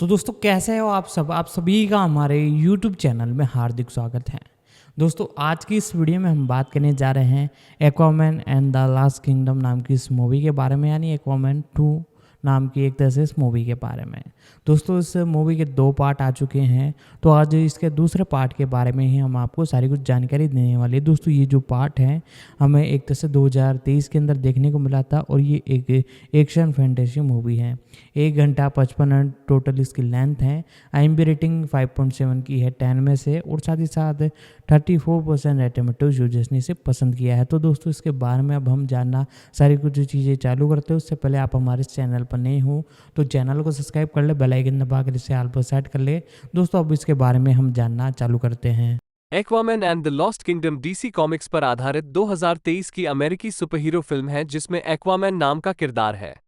तो दोस्तों कैसे हो आप सब। आप सभी का हमारे YouTube चैनल में हार्दिक स्वागत है। दोस्तों आज की इस वीडियो में हम बात करने जा रहे हैं Aquaman and the last kingdom नाम की इस मूवी के बारे में, यानी एक्वामैन 2 नाम की एक तरह से इस मूवी के बारे में। दोस्तों इस मूवी के 2 पार्ट आ चुके हैं, तो आज इसके दूसरे पार्ट के बारे में ही हम आपको सारी कुछ जानकारी देने वाले हैं। दोस्तों ये जो पार्ट है हमें एक तरह से 2023 के अंदर देखने को मिला था, और ये एक एक्शन फैंटेसी मूवी है। 1 घंटा 55 मिनट टोटल इसकी लेंथ है। IMDb रेटिंग 5.7 की है 10 में से, और साथ ही साथ 34% रेटमेटोज यूजर्स ने इसे पसंद किया है। तो दोस्तों इसके बारे में अब हम जानना सारी कुछ चीज़ें चालू करते हैं। उससे पहले आप हमारे चैनल पर नए हो तो चैनल को सब्सक्राइब कर ले, बेल आइकन दबा कर इसे ऑल पर सेट कर ले। दोस्तों अब इसके बारे में हम जानना चालू करते हैं। Aquaman and the lost kingdom DC comics पर आधारित 2023 की अमेरिकी सुपरहीरो फिल्म है जिसमें एक्वामैन नाम का किरदार है।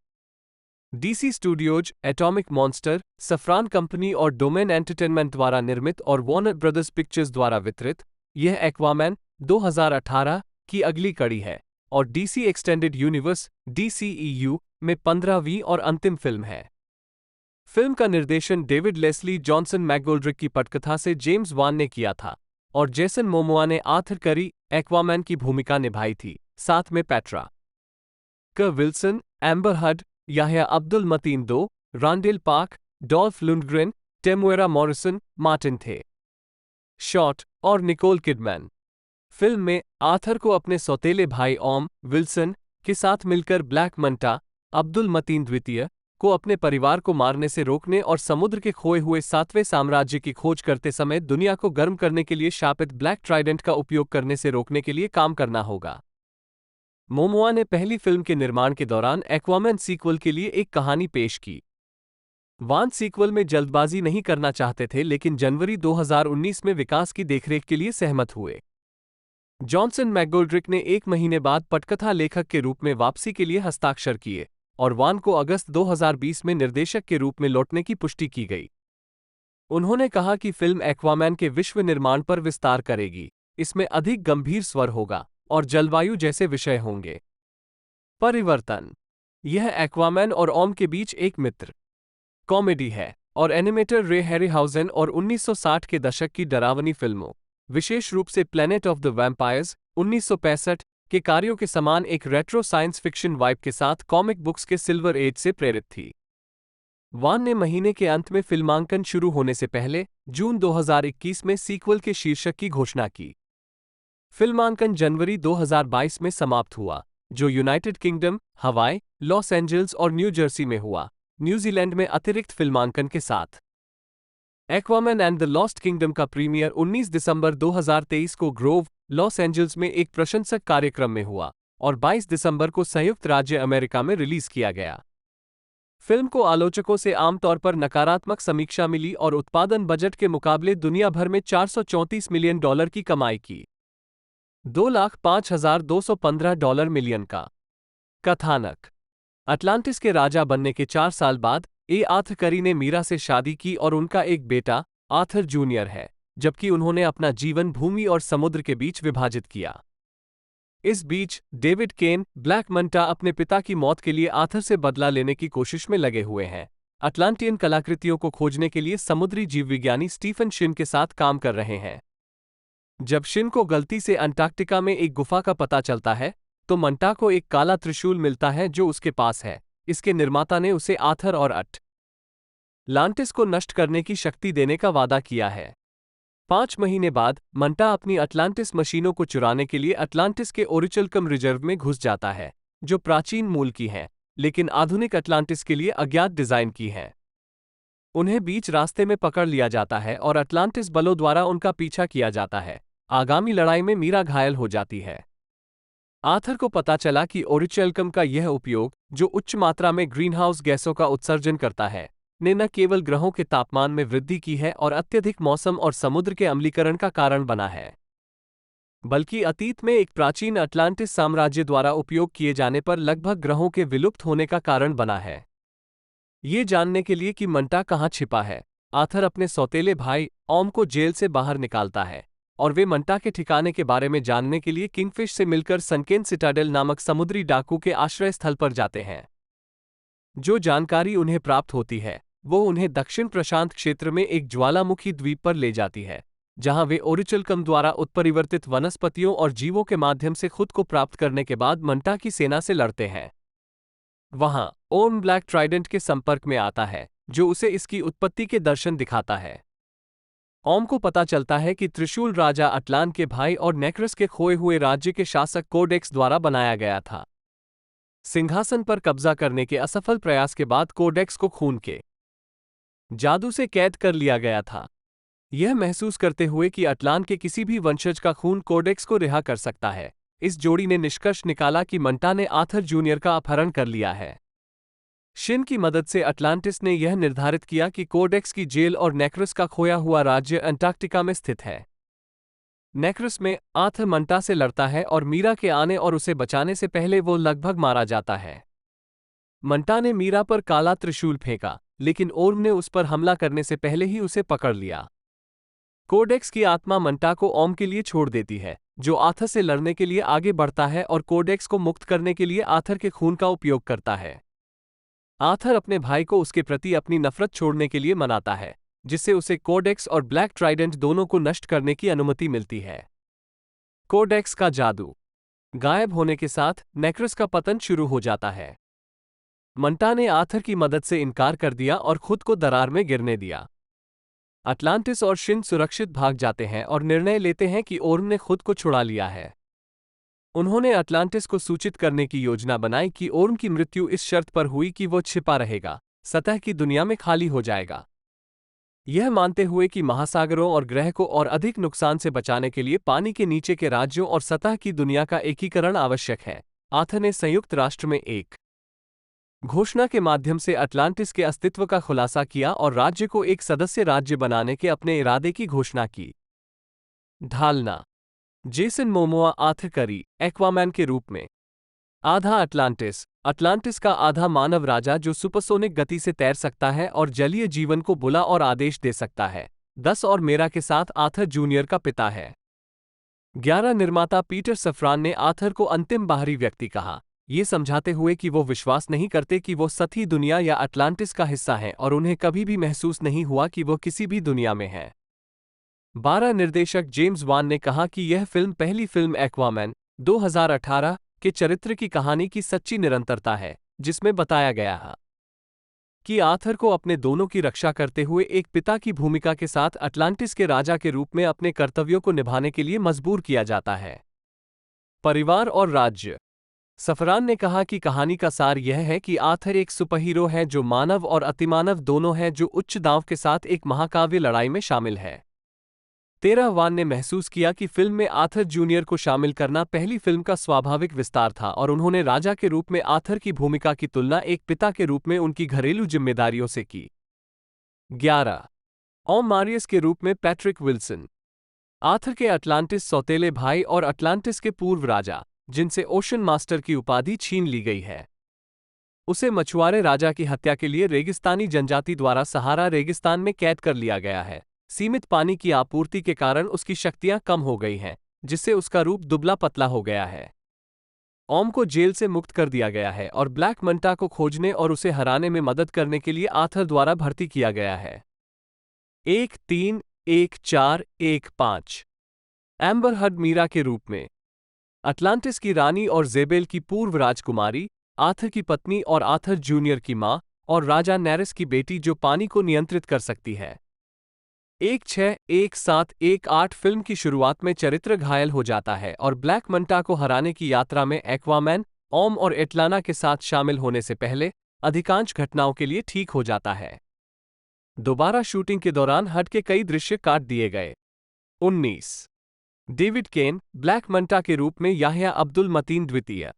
DC Studios, Atomic Monster, Safran Company और डोमेन एंटरटेनमेंट द्वारा निर्मित और वार्नर ब्रदर्स पिक्चर्स द्वारा वितरित, यह एक्वामैन 2018 की अगली कड़ी है और डीसी एक्सटेंडेड यूनिवर्स DCEU में 15वीं और अंतिम फिल्म है। फिल्म का निर्देशन डेविड लेस्ली जॉनसन मैकगोल्ड्रिक की पटकथा से जेम्स वान ने किया था और जेसन मोमोआ ने आर्थर करी एक्वामैन की भूमिका निभाई थी, साथ में पैट्रा क विल्सन, एम्बर हड, याह्या अब्दुल मतीन दो, रांडेल पार्क, डॉल्फ लुंडग्रेन, टेमुएरा मॉरिसन, मार्टिन थे शॉट और निकोल किडमैन। फिल्म में आर्थर को अपने सौतेले भाई ओम विल्सन के साथ मिलकर ब्लैक मंटा अब्दुल मतीन द्वितीय को अपने परिवार को मारने से रोकने और समुद्र के खोए हुए 7वें साम्राज्य की खोज करते समय दुनिया को गर्म करने के लिए शापित ब्लैक ट्राइडेंट का उपयोग करने से रोकने के लिए काम करना होगा। मोमोआ ने पहली फिल्म के निर्माण के दौरान एक्वामैन सीक्वल के लिए एक कहानी पेश की। वान सीक्वल में जल्दबाजी नहीं करना चाहते थे, लेकिन जनवरी 2019 में विकास की देखरेख के लिए सहमत हुए। जॉनसन मैकगोल्ड्रिक ने 1 महीने बाद पटकथा लेखक के रूप में वापसी के लिए हस्ताक्षर किए और वान को अगस्त 2020 में निर्देशक के रूप में लौटने की पुष्टि की गई। उन्होंने कहा कि फिल्म एक्वामैन के विश्व निर्माण पर विस्तार करेगी, इसमें अधिक गंभीर स्वर होगा और जलवायु जैसे विषय होंगे। परिवर्तन: यह एक्वामैन और ओम के बीच एक मित्र कॉमेडी है और एनिमेटर रे हैरीहाउज़न और 1960 के दशक की डरावनी फिल्मों, विशेष रूप से प्लैनेट ऑफ द वैम्पायर्स 1965 के कार्यों के समान एक रेट्रो साइंस फिक्शन वाइब के साथ कॉमिक बुक्स के सिल्वर एज से प्रेरित थी। वान ने महीने के अंत में फिल्मांकन शुरू होने से पहले जून 2021 में सीक्वल के शीर्षक की घोषणा की। फिल्मांकन जनवरी 2022 में समाप्त हुआ, जो यूनाइटेड किंगडम, हवाई, लॉस एंजल्स और न्यू जर्सी में हुआ, न्यूजीलैंड में अतिरिक्त फिल्मांकन के साथ। Aquaman and the lost kingdom का प्रीमियर 19 दिसंबर 2023 को ग्रोव, लॉस एंजल्स में एक प्रशंसक कार्यक्रम में हुआ और 22 दिसंबर को संयुक्त राज्य अमेरिका में रिलीज किया गया। फिल्म को आलोचकों से आमतौर पर नकारात्मक समीक्षा मिली और उत्पादन बजट के मुकाबले दुनिया भर में $434 मिलियन की कमाई की। $2,05,215 मिलियन का। कथानक: अटलांटिस के राजा बनने के 4 साल बाद आर्थर करी ने मीरा से शादी की और उनका एक बेटा आर्थर जूनियर है, जबकि उन्होंने अपना जीवन भूमि और समुद्र के बीच विभाजित किया। इस बीच डेविड केन, ब्लैक मंटा अपने पिता की मौत के लिए आर्थर से बदला लेने की कोशिश में लगे हुए हैं। अटलांटियन कलाकृतियों को खोजने के लिए समुद्री जीवविज्ञानी स्टीफन शिन के साथ काम कर रहे हैं। जब शिन को गलती से अंटार्कटिका में एक गुफा का पता चलता है, तो मंटा को एक काला त्रिशूल मिलता है जो उसके पास है। इसके निर्माता ने उसे आर्थर और अटलांटिस को नष्ट करने की शक्ति देने का वादा किया है। 5 महीने बाद मंटा अपनी अटलांटिस मशीनों को चुराने के लिए अटलांटिस के ओरिचलकम रिजर्व में घुस जाता है, जो प्राचीन मूल की हैं, लेकिन आधुनिक अटलांटिस के लिए अज्ञात डिजाइन की हैं। उन्हें बीच रास्ते में पकड़ लिया जाता है और अटलांटिस बलों द्वारा उनका पीछा किया जाता है। आगामी लड़ाई में मीरा घायल हो जाती है। आर्थर को पता चला कि ओरिचलकम का यह उपयोग, जो उच्च मात्रा में ग्रीनहाउस गैसों का उत्सर्जन करता है, ने न केवल ग्रहों के तापमान में वृद्धि की है और अत्यधिक मौसम और समुद्र के अम्लीकरण का कारण बना है, बल्कि अतीत में एक प्राचीन अटलांटिस साम्राज्य द्वारा उपयोग किए जाने पर लगभग ग्रहों के विलुप्त होने का कारण बना है। ये जानने के लिए कि मंटा कहाँ छिपा है, आर्थर अपने सौतेले भाई ओम को जेल से बाहर निकालता है और वे मंटा के ठिकाने के बारे में जानने के लिए किंगफिश से मिलकर सनकेन सिटाडेल नामक समुद्री डाकू के आश्रय स्थल पर जाते हैं। जो जानकारी उन्हें प्राप्त होती है, वो उन्हें दक्षिण प्रशांत क्षेत्र में एक ज्वालामुखी द्वीप पर ले जाती है, जहां वे ओरिचलकम द्वारा उत्परिवर्तित वनस्पतियों और जीवों के माध्यम से खुद को प्राप्त करने के बाद मंटा की सेना से लड़ते हैं। वहां ओम ब्लैक ट्राइडेंट के संपर्क में आता है, जो उसे इसकी उत्पत्ति के दर्शन दिखाता है। ओम को पता चलता है कि त्रिशूल राजा अटलान के भाई और नेक्रस के खोए हुए राज्य के शासक कोडेक्स द्वारा बनाया गया था। सिंहासन पर कब्जा करने के असफल प्रयास के बाद कोडेक्स को खून के जादू से कैद कर लिया गया था। यह महसूस करते हुए कि अटलान के किसी भी वंशज का खून कोडेक्स को रिहा कर सकता है, इस जोड़ी ने निष्कर्ष निकाला कि मंटा ने आर्थर जूनियर का अपहरण कर लिया है। शिन की मदद से अटलांटिस ने यह निर्धारित किया कि कोडेक्स की जेल और नेक्रस का खोया हुआ राज्य अंटार्कटिका में स्थित है। नेक्रस में आर्थर मंटा से लड़ता है और मीरा के आने और उसे बचाने से पहले वो लगभग मारा जाता है। मंटा ने मीरा पर काला त्रिशूल फेंका, लेकिन ओर्म ने उस पर हमला करने से पहले ही उसे पकड़ लिया। कोडेक्स की आत्मा मंटा को ओम के लिए छोड़ देती है, जो आर्थर से लड़ने के लिए आगे बढ़ता है और कोडेक्स को मुक्त करने के लिए आर्थर के खून का उपयोग करता है। आर्थर अपने भाई को उसके प्रति अपनी नफरत छोड़ने के लिए मनाता है, जिससे उसे कोडेक्स और ब्लैक ट्राइडेंट दोनों को नष्ट करने की अनुमति मिलती है। कोडेक्स का जादू गायब होने के साथ नेक्रस का पतन शुरू हो जाता है। मंटा ने आर्थर की मदद से इनकार कर दिया और खुद को दरार में गिरने दिया। अटलांटिस और शिन सुरक्षित भाग जाते हैं और निर्णय लेते हैं कि ओर्म ने खुद को छुड़ा लिया है। उन्होंने अटलांटिस को सूचित करने की योजना बनाई कि ओर्म की मृत्यु इस शर्त पर हुई कि वो छिपा रहेगा, सतह की दुनिया में खाली हो जाएगा। यह मानते हुए कि महासागरों और ग्रह को और अधिक नुकसान से बचाने के लिए पानी के नीचे के राज्यों और सतह की दुनिया का एकीकरण आवश्यक है, आर्थर ने संयुक्त राष्ट्र में एक घोषणा के माध्यम से अटलांटिस के अस्तित्व का खुलासा किया और राज्य को एक सदस्य राज्य बनाने के अपने इरादे की घोषणा की। ढालना जेसन मोमोआ आर्थर करी एक्वामैन के रूप में। आधा अटलांटिस अटलांटिस का आधा मानव राजा जो सुपरसोनिक गति से तैर सकता है और जलीय जीवन को बुला और आदेश दे सकता है। 10 और मेरा के साथ आर्थर जूनियर का पिता है। 11 निर्माता पीटर सफ्रान ने आर्थर को अंतिम बाहरी व्यक्ति कहा, ये समझाते हुए कि वो विश्वास नहीं करते कि वो सतही दुनिया या अटलांटिस का हिस्सा हैं और उन्हें कभी भी महसूस नहीं हुआ कि वो किसी भी दुनिया में हैं। 12 निर्देशक जेम्स वान ने कहा कि यह फिल्म पहली फिल्म एक्वामैन 2018 के चरित्र की कहानी की सच्ची निरंतरता है, जिसमें बताया गया है कि आर्थर को अपने दोनों की रक्षा करते हुए एक पिता की भूमिका के साथ अटलांटिस के राजा के रूप में अपने कर्तव्यों को निभाने के लिए मजबूर किया जाता है। परिवार और राज्य सफरान ने कहा कि कहानी का सार यह है कि आर्थर एक सुपरहीरो है जो मानव और अतिमानव दोनों है, जो उच्च दांव के साथ एक महाकाव्य लड़ाई में शामिल है। 13 वान ने महसूस किया कि फिल्म में आर्थर जूनियर को शामिल करना पहली फिल्म का स्वाभाविक विस्तार था और उन्होंने राजा के रूप में आर्थर की भूमिका की तुलना एक पिता के रूप में उनकी घरेलू जिम्मेदारियों से की। 11 ओम मारियस के रूप में पैट्रिक विल्सन आर्थर के अटलांटिस सौतेले भाई और अटलांटिस के पूर्व राजा, जिनसे ओशन मास्टर की उपाधि छीन ली गई है। उसे मछुआरे राजा की हत्या के लिए रेगिस्तानी जनजाति द्वारा सहारा रेगिस्तान में कैद कर लिया गया है। सीमित पानी की आपूर्ति के कारण उसकी शक्तियां कम हो गई हैं, जिससे उसका रूप दुबला पतला हो गया है। ओम को जेल से मुक्त कर दिया गया है और ब्लैक मंटा को खोजने और उसे हराने में मदद करने के लिए आर्थर द्वारा भर्ती किया गया है। 1-3-1-4-1-5 एम्बर हर्ड मीरा के रूप में अटलांटिस की रानी और जेबेल की पूर्व राजकुमारी, आर्थर की पत्नी और आर्थर जूनियर की मां, और राजा नेरिस की बेटी जो पानी को नियंत्रित कर सकती है। 1-6-1-7-1-8 फिल्म की शुरुआत में चरित्र घायल हो जाता है और ब्लैक मंटा को हराने की यात्रा में एक्वामैन, ओम और एटलाना के साथ शामिल होने से पहले अधिकांश घटनाओं के लिए ठीक हो जाता है। दोबारा शूटिंग के दौरान हट के कई दृश्य काट दिए गए। 19 डेविड केन ब्लैक मंटा के रूप में याह्या अब्दुल मतीन द्वितीय,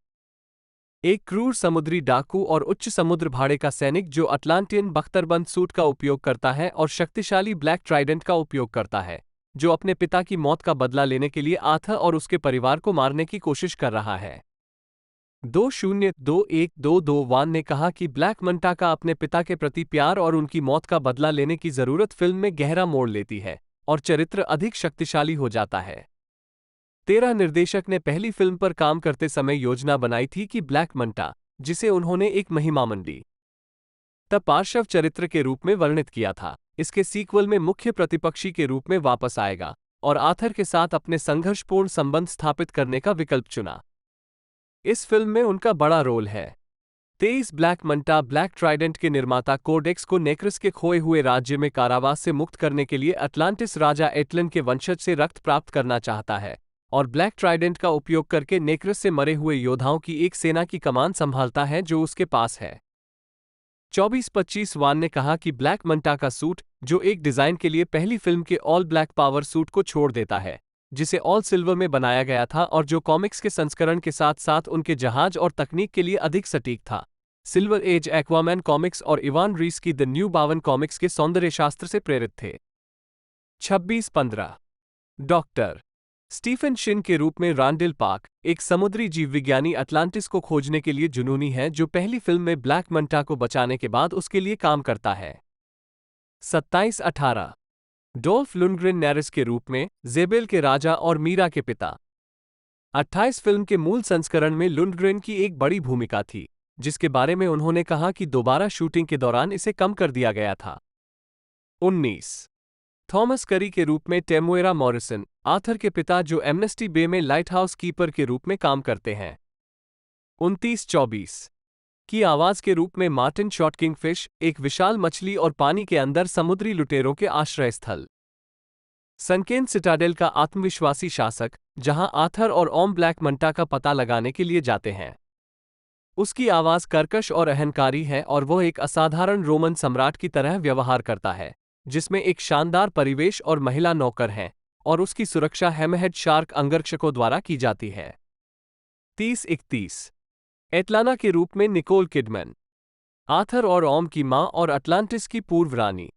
एक क्रूर समुद्री डाकू और उच्च समुद्र भाड़े का सैनिक जो अटलांटियन बख्तरबंद सूट का उपयोग करता है और शक्तिशाली ब्लैक ट्राइडेंट का उपयोग करता है, जो अपने पिता की मौत का बदला लेने के लिए आर्थर और उसके परिवार को मारने की कोशिश कर रहा है। 202122 वान ने कहा कि ब्लैक मंटा का अपने पिता के प्रति प्यार और उनकी मौत का बदला लेने की जरूरत फिल्म में गहरा मोड़ लेती है और चरित्र अधिक शक्तिशाली हो जाता है। 13 निर्देशक ने पहली फिल्म पर काम करते समय योजना बनाई थी कि ब्लैक मंटा, जिसे उन्होंने एक महिमा मंडी तब पार्श्व चरित्र के रूप में वर्णित किया था। इसके सीक्वल में मुख्य प्रतिपक्षी के रूप में वापस आएगा और आर्थर के साथ अपने संघर्षपूर्ण संबंध स्थापित करने का विकल्प चुना। इस फिल्म में उनका बड़ा रोल है। 23 ब्लैक मंटा ब्लैक ट्राइडेंट के निर्माता कोडेक्स को नेक्रस के खोए हुए राज्य में कारावास से मुक्त करने के लिए अटलांटिस राजा एटलन के वंशज से रक्त प्राप्त करना चाहता है और ब्लैक ट्राइडेंट का उपयोग करके नेक्रस से मरे हुए योद्धाओं की एक सेना की कमान संभालता है जो उसके पास है। 24-25 वान ने कहा कि ब्लैक मंटा का सूट, जो एक डिजाइन के लिए पहली फिल्म के ऑल ब्लैक पावर सूट को छोड़ देता है, जिसे ऑल सिल्वर में बनाया गया था और जो कॉमिक्स के संस्करण के साथ साथ उनके जहाज और तकनीक के लिए अधिक सटीक था, सिल्वर एज एक्वामैन कॉमिक्स और इवान रीस की द न्यू बावन कॉमिक्स के सौंदर्य शास्त्र से प्रेरित थे। 26-15 डॉक्टर स्टीफन शिन के रूप में रांडेल पार्क, एक समुद्री जीवविज्ञानी अटलांटिस को खोजने के लिए जुनूनी है जो पहली फिल्म में ब्लैक मंटा को बचाने के बाद उसके लिए काम करता है। 27-18 डोल्फ लुंडग्रेन नेरिस के रूप में जेबेल के राजा और मीरा के पिता। 28 फिल्म के मूल संस्करण में लुंडग्रेन की एक बड़ी भूमिका थी, जिसके बारे में उन्होंने कहा कि दोबारा शूटिंग के दौरान इसे कम कर दिया गया था। 19 थॉमस करी के रूप में टेमुएरा मॉरिसन, आर्थर के पिता जो एम्नेस्टी बे में लाइट हाउस कीपर के रूप में काम करते हैं। 29-24 की आवाज के रूप में मार्टिन शॉट किंगफिश, एक विशाल मछली और पानी के अंदर समुद्री लुटेरों के आश्रय स्थल। सनकेन सिटाडेल का आत्मविश्वासी शासक, जहां आर्थर और ओम ब्लैक मंटा का पता लगाने के लिए जाते हैं। उसकी आवाज कर्कश और अहंकारी है और वह एक असाधारण रोमन सम्राट की तरह व्यवहार करता है, जिसमें एक शानदार परिवेश और महिला नौकर हैं, और उसकी सुरक्षा हैमहेड शार्क अंगरक्षकों द्वारा की जाती है। 30-31 एटलाना के रूप में निकोल किडमैन, आर्थर और ओम की मां और अटलांटिस की पूर्व रानी।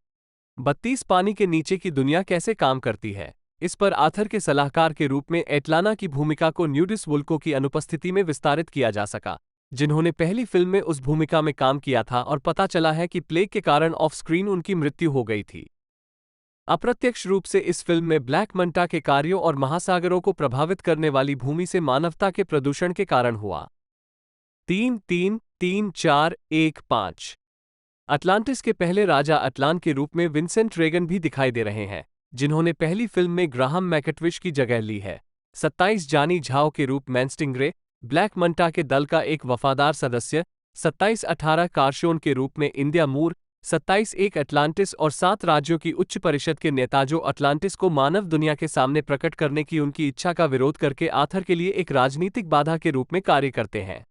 32 पानी के नीचे की दुनिया कैसे काम करती है, इस पर आर्थर के सलाहकार के रूप में एटलाना की भूमिका को न्यूडिस वुल्को की अनुपस्थिति में विस्तारित किया जा सका, जिन्होंने पहली फिल्म में उस भूमिका में काम किया था और पता चला है कि प्लेग के कारण ऑफ स्क्रीन उनकी मृत्यु हो गई थी। अप्रत्यक्ष रूप से इस फिल्म में ब्लैक मंटा के कार्यों और महासागरों को प्रभावित करने वाली भूमि से मानवता के प्रदूषण के कारण हुआ। 3-3-3-4-1-5 अटलांटिस के पहले राजा अटलान के रूप में विंसेंट रेगन भी दिखाई दे रहे हैं, जिन्होंने पहली फिल्म में ग्राहम मैकेटविश की जगह ली है। 27 जानी झाओ के रूप में स्टिंग्रे, ब्लैक मंटा के दल का एक वफादार सदस्य। 27-18 कारशोन के रूप में इंडिया मूर। 27-1 अटलांटिस और 7 राज्यों की उच्च परिषद के नेता जो अटलांटिस को मानव दुनिया के सामने प्रकट करने की उनकी इच्छा का विरोध करके आर्थर के लिए एक राजनीतिक बाधा के रूप में कार्य करते हैं।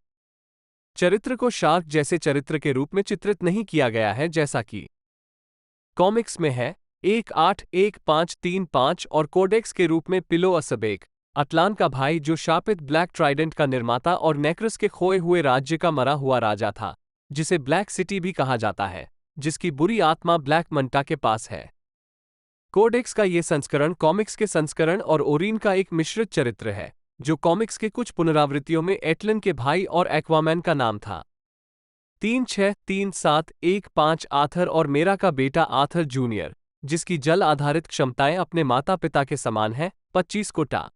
चरित्र को शार्क जैसे चरित्र के रूप में चित्रित नहीं किया गया है जैसा कि कॉमिक्स में है। 1-8-1-5-3-5 और कोडेक्स के रूप में पिलो असबेक, अटलान का भाई जो शापित ब्लैक ट्राइडेंट का निर्माता और नेक्रस के खोए हुए राज्य का मरा हुआ राजा था, जिसे ब्लैक सिटी भी कहा जाता है, जिसकी बुरी आत्मा ब्लैक मंटा के पास है। कोडेक्स का ये संस्करण कॉमिक्स के संस्करण और ओरिन का एक मिश्रित चरित्र है, जो कॉमिक्स के कुछ पुनरावृत्तियों में एटलन के भाई और एक्वामैन का नाम था। 3-6-3-7-1-5 आर्थर और मेरा का बेटा आर्थर जूनियर, जिसकी जल आधारित क्षमताएं अपने माता पिता के समान हैं। 25 Kota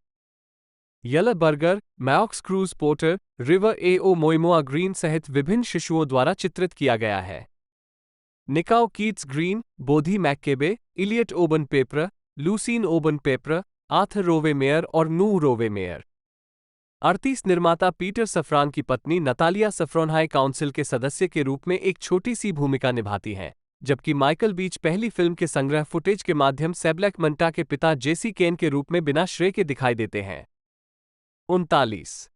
Yellow Burger, Max Cruz Porter, River Ao Moimoa Green सहित विभिन्न शिशुओं द्वारा चित्रित किया गया है। Nikao Keats Green, Bodhi McCabe, Elliot Oban Pepper, Lucien Oban Pepper, Arthur Rowe Meyer और नू रोवे मेयर। 38 निर्माता पीटर सफ्रान की पत्नी नतालिया सफ्रॉन हाई काउंसिल के सदस्य के रूप में एक छोटी सी भूमिका निभाती हैं, जबकि माइकल बीच पहली फिल्म के संग्रह फुटेज के माध्यम से ब्लैक मंटा के पिता जेसी केन के रूप में बिना श्रेय के दिखाई देते हैं। 39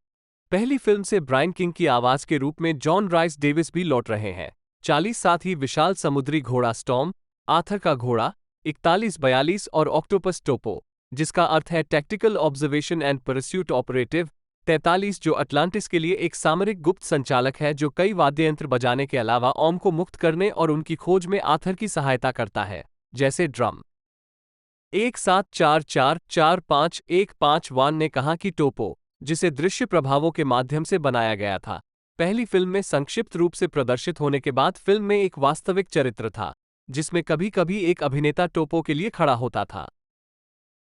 पहली फिल्म से ब्रायन किंग की आवाज के रूप में जॉन राइस डेविस भी लौट रहे हैं। 40 साथ ही विशाल समुद्री घोड़ा स्टॉर्म, आर्थर का घोड़ा। 41-42 और ऑक्टोपस टोपो, जिसका अर्थ है tactical observation and pursuit operative. 43 जो अटलांटिस के लिए एक सामरिक गुप्त संचालक है जो कई वाद्ययंत्र बजाने के अलावा ओम को मुक्त करने और उनकी खोज में आर्थर की सहायता करता है, जैसे ड्रम। 17444515 वान ने कहा कि टोपो, जिसे दृश्य प्रभावों के माध्यम से बनाया गया था, पहली फिल्म में संक्षिप्त रूप से प्रदर्शित होने के बाद फिल्म में एक वास्तविक चरित्र था, जिसमें कभी कभी एक अभिनेता टोपो के लिए खड़ा होता था।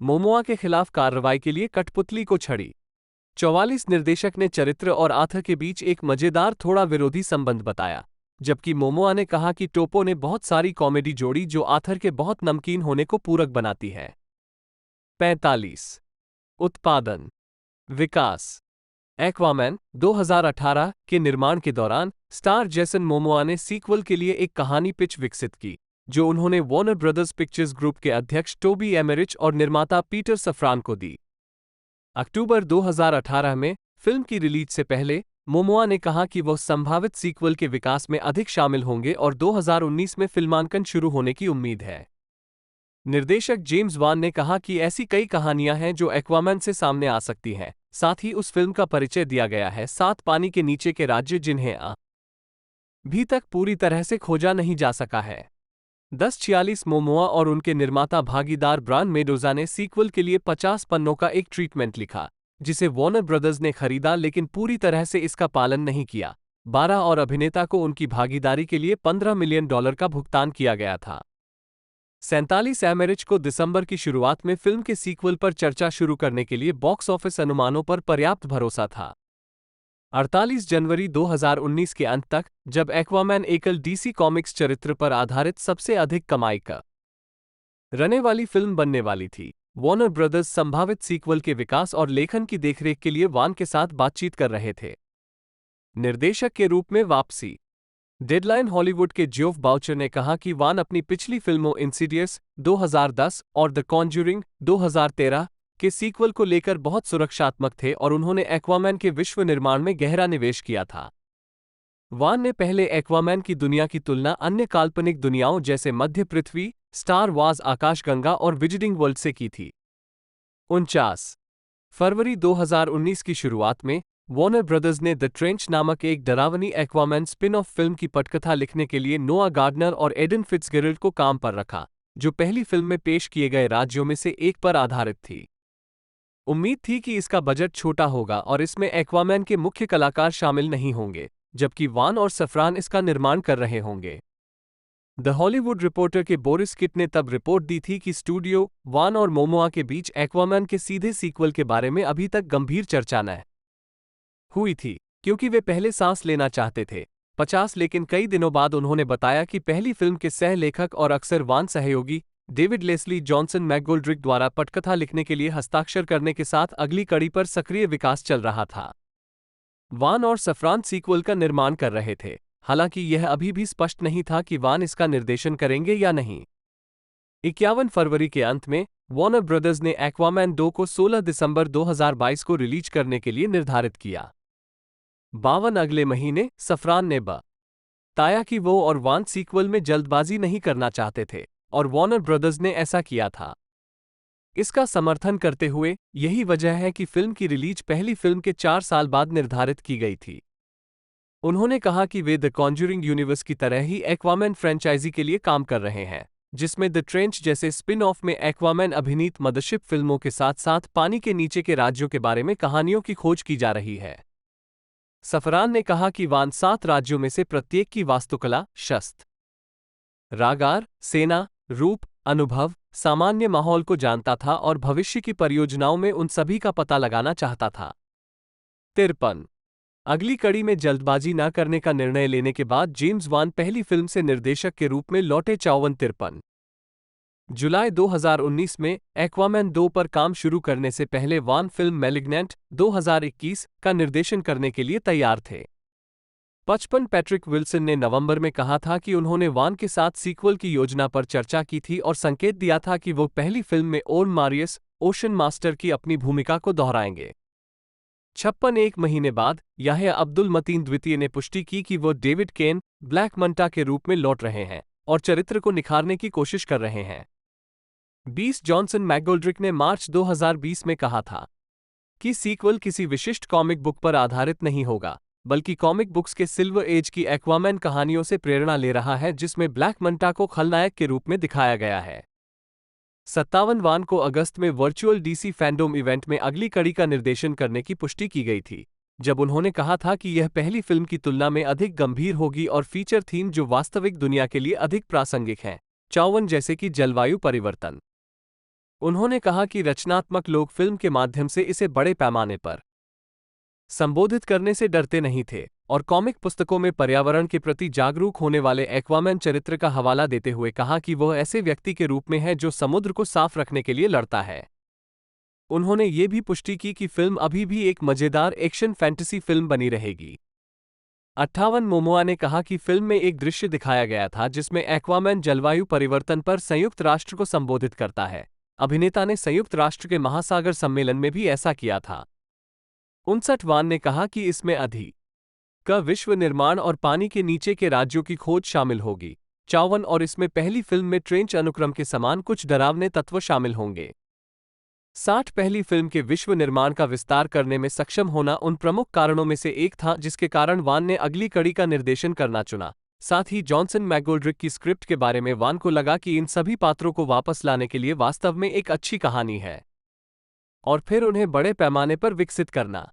मोमोआ के खिलाफ कार्रवाई के लिए कठपुतली को छड़ी। 44 निर्देशक ने चरित्र और आर्थर के बीच एक मजेदार थोड़ा विरोधी संबंध बताया, जबकि मोमोआ ने कहा कि टोपो ने बहुत सारी कॉमेडी जोड़ी जो आथर के बहुत नमकीन होने को पूरक बनाती है। 45 उत्पादन विकास एक्वामैन 2018 के निर्माण के दौरान स्टार जेसन मोमोआ ने सीक्वल के लिए एक कहानी पिच विकसित की, जो उन्होंने वार्नर ब्रदर्स पिक्चर्स ग्रुप के अध्यक्ष टोबी एमरिच और निर्माता पीटर सफ्रान को दी। अक्टूबर 2018 में फिल्म की रिलीज से पहले मोमोआ ने कहा कि वह संभावित सीक्वल के विकास में अधिक शामिल होंगे और 2019 में फिल्मांकन शुरू होने की उम्मीद है। निर्देशक जेम्स वान ने कहा कि ऐसी कई कहानियां हैं जो एक्वामैन से सामने आ सकती हैं। साथ ही उस फिल्म का परिचय दिया गया है 7 पानी के नीचे के राज्य जिन्हें अभी तक पूरी तरह से खोजा नहीं जा सका है। 1046 मोमोआ और उनके निर्माता भागीदार ब्रान मेडोजा ने सीक्वल के लिए 50 पन्नों का एक ट्रीटमेंट लिखा, जिसे वार्नर ब्रदर्स ने खरीदा लेकिन पूरी तरह से इसका पालन नहीं किया। 12 और अभिनेता को उनकी भागीदारी के लिए $15 मिलियन का भुगतान किया गया था। 47 एमरिच को दिसंबर की शुरुआत में फिल्म के सीक्वल पर चर्चा शुरू करने के लिए बॉक्स ऑफिस अनुमानों पर पर्याप्त भरोसा था। 48 जनवरी 2019 के अंत तक, जब एक्वामैन एकल डीसी कॉमिक्स चरित्र पर आधारित सबसे अधिक कमाई करने वाली फिल्म बनने वाली थी, वार्नर ब्रदर्स संभावित सीक्वल के विकास और लेखन की देखरेख के लिए वान के साथ बातचीत कर रहे थे। निर्देशक के रूप में वापसी डेडलाइन हॉलीवुड के ज्योफ बाउचर ने कहा कि वान अपनी पिछली फिल्मों इंसीडियस 2010 और द कॉन्ज्यूरिंग 2013 के सीक्वल को लेकर बहुत सुरक्षात्मक थे और उन्होंने एक्वामैन के विश्व निर्माण में गहरा निवेश किया था। वान ने पहले एक्वामैन की दुनिया की तुलना अन्य काल्पनिक दुनियाओं जैसे मध्य पृथ्वी, स्टार वार्स आकाशगंगा और विजिटिंग वर्ल्ड से की थी। 49 फरवरी 2019 की शुरुआत में वार्नर ब्रदर्स ने द ट्रेंच नामक एक डरावनी एक्वामैन स्पिन ऑफ फिल्म की पटकथा लिखने के लिए नोआ गार्डनर और एडन फिट्जगेरल्ड को काम पर रखा, जो पहली फिल्म में पेश किए गए राज्यों में से एक पर आधारित थी। उम्मीद थी कि इसका बजट छोटा होगा और इसमें एक्वामैन के मुख्य कलाकार शामिल नहीं होंगे, जबकि वान और सफ्रान इसका निर्माण कर रहे होंगे। द हॉलीवुड रिपोर्टर के बोरिस किट ने तब रिपोर्ट दी थी कि स्टूडियो, वान और मोमोआ के बीच एक्वामैन के सीधे सीक्वल के बारे में अभी तक गंभीर चर्चा न हुई थी, क्योंकि वे पहले सांस लेना चाहते थे। 50 लेकिन कई दिनों बाद उन्होंने बताया कि पहली फिल्म के सह लेखक और अक्सर वान सहयोगी डेविड लेस्ली जॉनसन मैकगोल्ड्रिक द्वारा पटकथा लिखने के लिए हस्ताक्षर करने के साथ अगली कड़ी पर सक्रिय विकास चल रहा था। वान और सफ्रान सीक्वल का निर्माण कर रहे थे, हालांकि यह अभी भी स्पष्ट नहीं था कि वान इसका निर्देशन करेंगे या नहीं। 51 फरवरी के अंत में वार्नर ब्रदर्स ने एक्वामैन 2 को 16 दिसंबर 2022 को रिलीज करने के लिए निर्धारित किया। 52 अगले महीने सफ्रान ने बताया कि वो और वान सीक्वल में जल्दबाजी नहीं करना चाहते थे, और वार्नर ब्रदर्स ने ऐसा किया था। इसका समर्थन करते हुए यही वजह है कि फिल्म की रिलीज पहली फिल्म के 4 साल बाद निर्धारित की गई थी। उन्होंने कहा कि वे द कॉन्ज्यूरिंग यूनिवर्स की तरह ही एक्वामैन फ्रेंचाइजी के लिए काम कर रहे हैं, जिसमें द ट्रेंच जैसे स्पिन ऑफ में एक्वामैन अभिनीत मदरशिप फिल्मों के साथ साथ पानी के नीचे के राज्यों के बारे में कहानियों की खोज की जा रही है। सफरान ने कहा कि वान 7 राज्यों में से प्रत्येक की वास्तुकला, शस्त्र, रागार, सेना, रूप, अनुभव, सामान्य माहौल को जानता था और भविष्य की परियोजनाओं में उन सभी का पता लगाना चाहता था। 53 अगली कड़ी में जल्दबाजी न करने का निर्णय लेने के बाद जेम्स वान पहली फिल्म से निर्देशक के रूप में लौटे। 53 जुलाई 2019 में एक्वामैन 2 पर काम शुरू करने से पहले वान फिल्म मैलिग्नेंट 2021 का निर्देशन करने के लिए तैयार थे। 55 पैट्रिक विल्सन ने नवंबर में कहा था कि उन्होंने वान के साथ सीक्वल की योजना पर चर्चा की थी और संकेत दिया था कि वो पहली फिल्म में ओर्न मारियस, ओशन मास्टर की अपनी भूमिका को दोहराएंगे। 56 एक महीने बाद याह्या अब्दुल मतीन द्वितीय ने पुष्टि की कि वो डेविड केन, ब्लैक मंटा के रूप में लौट रहे हैं और चरित्र को निखारने की कोशिश कर रहे हैं। 20 जॉनसन मैकगोल्ड्रिक ने मार्च 2020 में कहा था कि सीक्वल किसी विशिष्ट कॉमिक बुक पर आधारित नहीं होगा, बल्कि कॉमिक बुक्स के सिल्वर एज की एक्वामैन कहानियों से प्रेरणा ले रहा है, जिसमें ब्लैक मंटा को खलनायक के रूप में दिखाया गया है। 57 वान को अगस्त में वर्चुअल डीसी फैंडोम इवेंट में अगली कड़ी का निर्देशन करने की पुष्टि की गई थी, जब उन्होंने कहा था कि यह पहली फिल्म की तुलना में अधिक गंभीर होगी और फीचर थीम जो वास्तविक दुनिया के लिए अधिक प्रासंगिक हैं, 54 जैसे कि जलवायु परिवर्तन। उन्होंने कहा कि रचनात्मक लोग फिल्म के माध्यम से इसे बड़े पैमाने पर संबोधित करने से डरते नहीं थे, और कॉमिक पुस्तकों में पर्यावरण के प्रति जागरूक होने वाले एक्वामैन चरित्र का हवाला देते हुए कहा कि वह ऐसे व्यक्ति के रूप में है जो समुद्र को साफ रखने के लिए लड़ता है। उन्होंने ये भी पुष्टि की कि फिल्म अभी भी एक मजेदार एक्शन फैंटेसी फिल्म बनी रहेगी। 58 मोमोआ ने कहा कि फिल्म में एक दृश्य दिखाया गया था जिसमें एक्वामैन जलवायु परिवर्तन पर संयुक्त राष्ट्र को संबोधित करता है। अभिनेता ने संयुक्त राष्ट्र के महासागर सम्मेलन में भी ऐसा किया था। 59 वान ने कहा कि इसमें अधिक का विश्व निर्माण और पानी के नीचे के राज्यों की खोज शामिल होगी। 54 और इसमें पहली फिल्म में ट्रेंच अनुक्रम के समान कुछ डरावने तत्व शामिल होंगे। 60 पहली फिल्म के विश्व निर्माण का विस्तार करने में सक्षम होना उन प्रमुख कारणों में से एक था जिसके कारण वान ने अगली कड़ी का निर्देशन करना चुना। साथ ही जॉनसन मैगोल्ड्रिक की स्क्रिप्ट के बारे में वान को लगा कि इन सभी पात्रों को वापस लाने के लिए वास्तव में एक अच्छी कहानी है और फिर उन्हें बड़े पैमाने पर विकसित करना।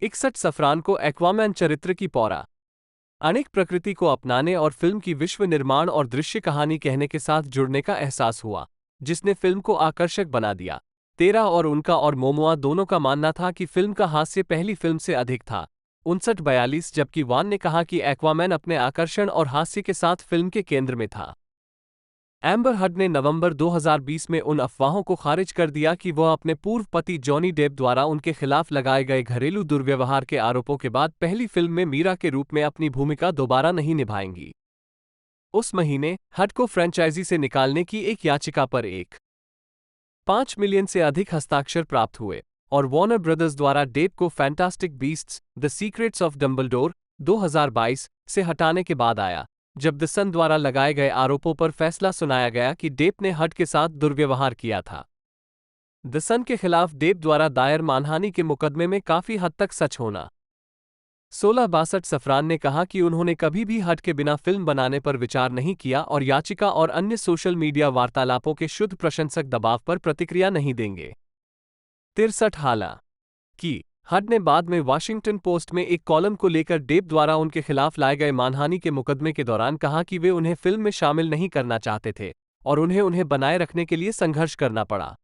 61 सफरान को एक्वामैन चरित्र की पौराणिक प्रकृति को अपनाने और फिल्म की विश्व निर्माण और दृश्य कहानी कहने के साथ जुड़ने का एहसास हुआ, जिसने फिल्म को आकर्षक बना दिया। 13 और उनका और मोमोआ दोनों का मानना था कि फिल्म का हास्य पहली फिल्म से अधिक था। 59-42 जबकि वान ने कहा कि एक्वामैन अपने आकर्षण और हास्य के साथ फिल्म के केंद्र में था। एम्बर हर्ड ने नवंबर 2020 में उन अफवाहों को खारिज कर दिया कि वह अपने पूर्व पति जॉनी डेप द्वारा उनके खिलाफ लगाए गए घरेलू दुर्व्यवहार के आरोपों के बाद पहली फिल्म में मीरा के रूप में अपनी भूमिका दोबारा नहीं निभाएंगी। उस महीने हर्ड को फ्रेंचाइजी से निकालने की एक याचिका पर 5 मिलियन से अधिक हस्ताक्षर प्राप्त हुए और वॉर्नर ब्रदर्स द्वारा डेप को fantastic beasts the secrets of Dumbledore 2022 से हटाने के बाद आया, जब द सन द्वारा लगाए गए आरोपों पर फैसला सुनाया गया कि डेप ने हर्ड के साथ दुर्व्यवहार किया था। द सन के खिलाफ डेप द्वारा दायर मानहानि के मुकदमे में काफी हद तक सच होना। 1662 सफरान ने कहा कि उन्होंने कभी भी हर्ड के बिना फिल्म बनाने पर विचार नहीं किया और याचिका और अन्य सोशल मीडिया वार्तालापों के शुद्ध प्रशंसक दबाव पर प्रतिक्रिया नहीं देंगे। 63 हालांकि हर्ड ने बाद में वाशिंगटन पोस्ट में एक कॉलम को लेकर डेप द्वारा उनके खिलाफ लाए गए मानहानि के मुकदमे के दौरान कहा कि वे उन्हें फिल्म में शामिल नहीं करना चाहते थे और उन्हें बनाए रखने के लिए संघर्ष करना पड़ा।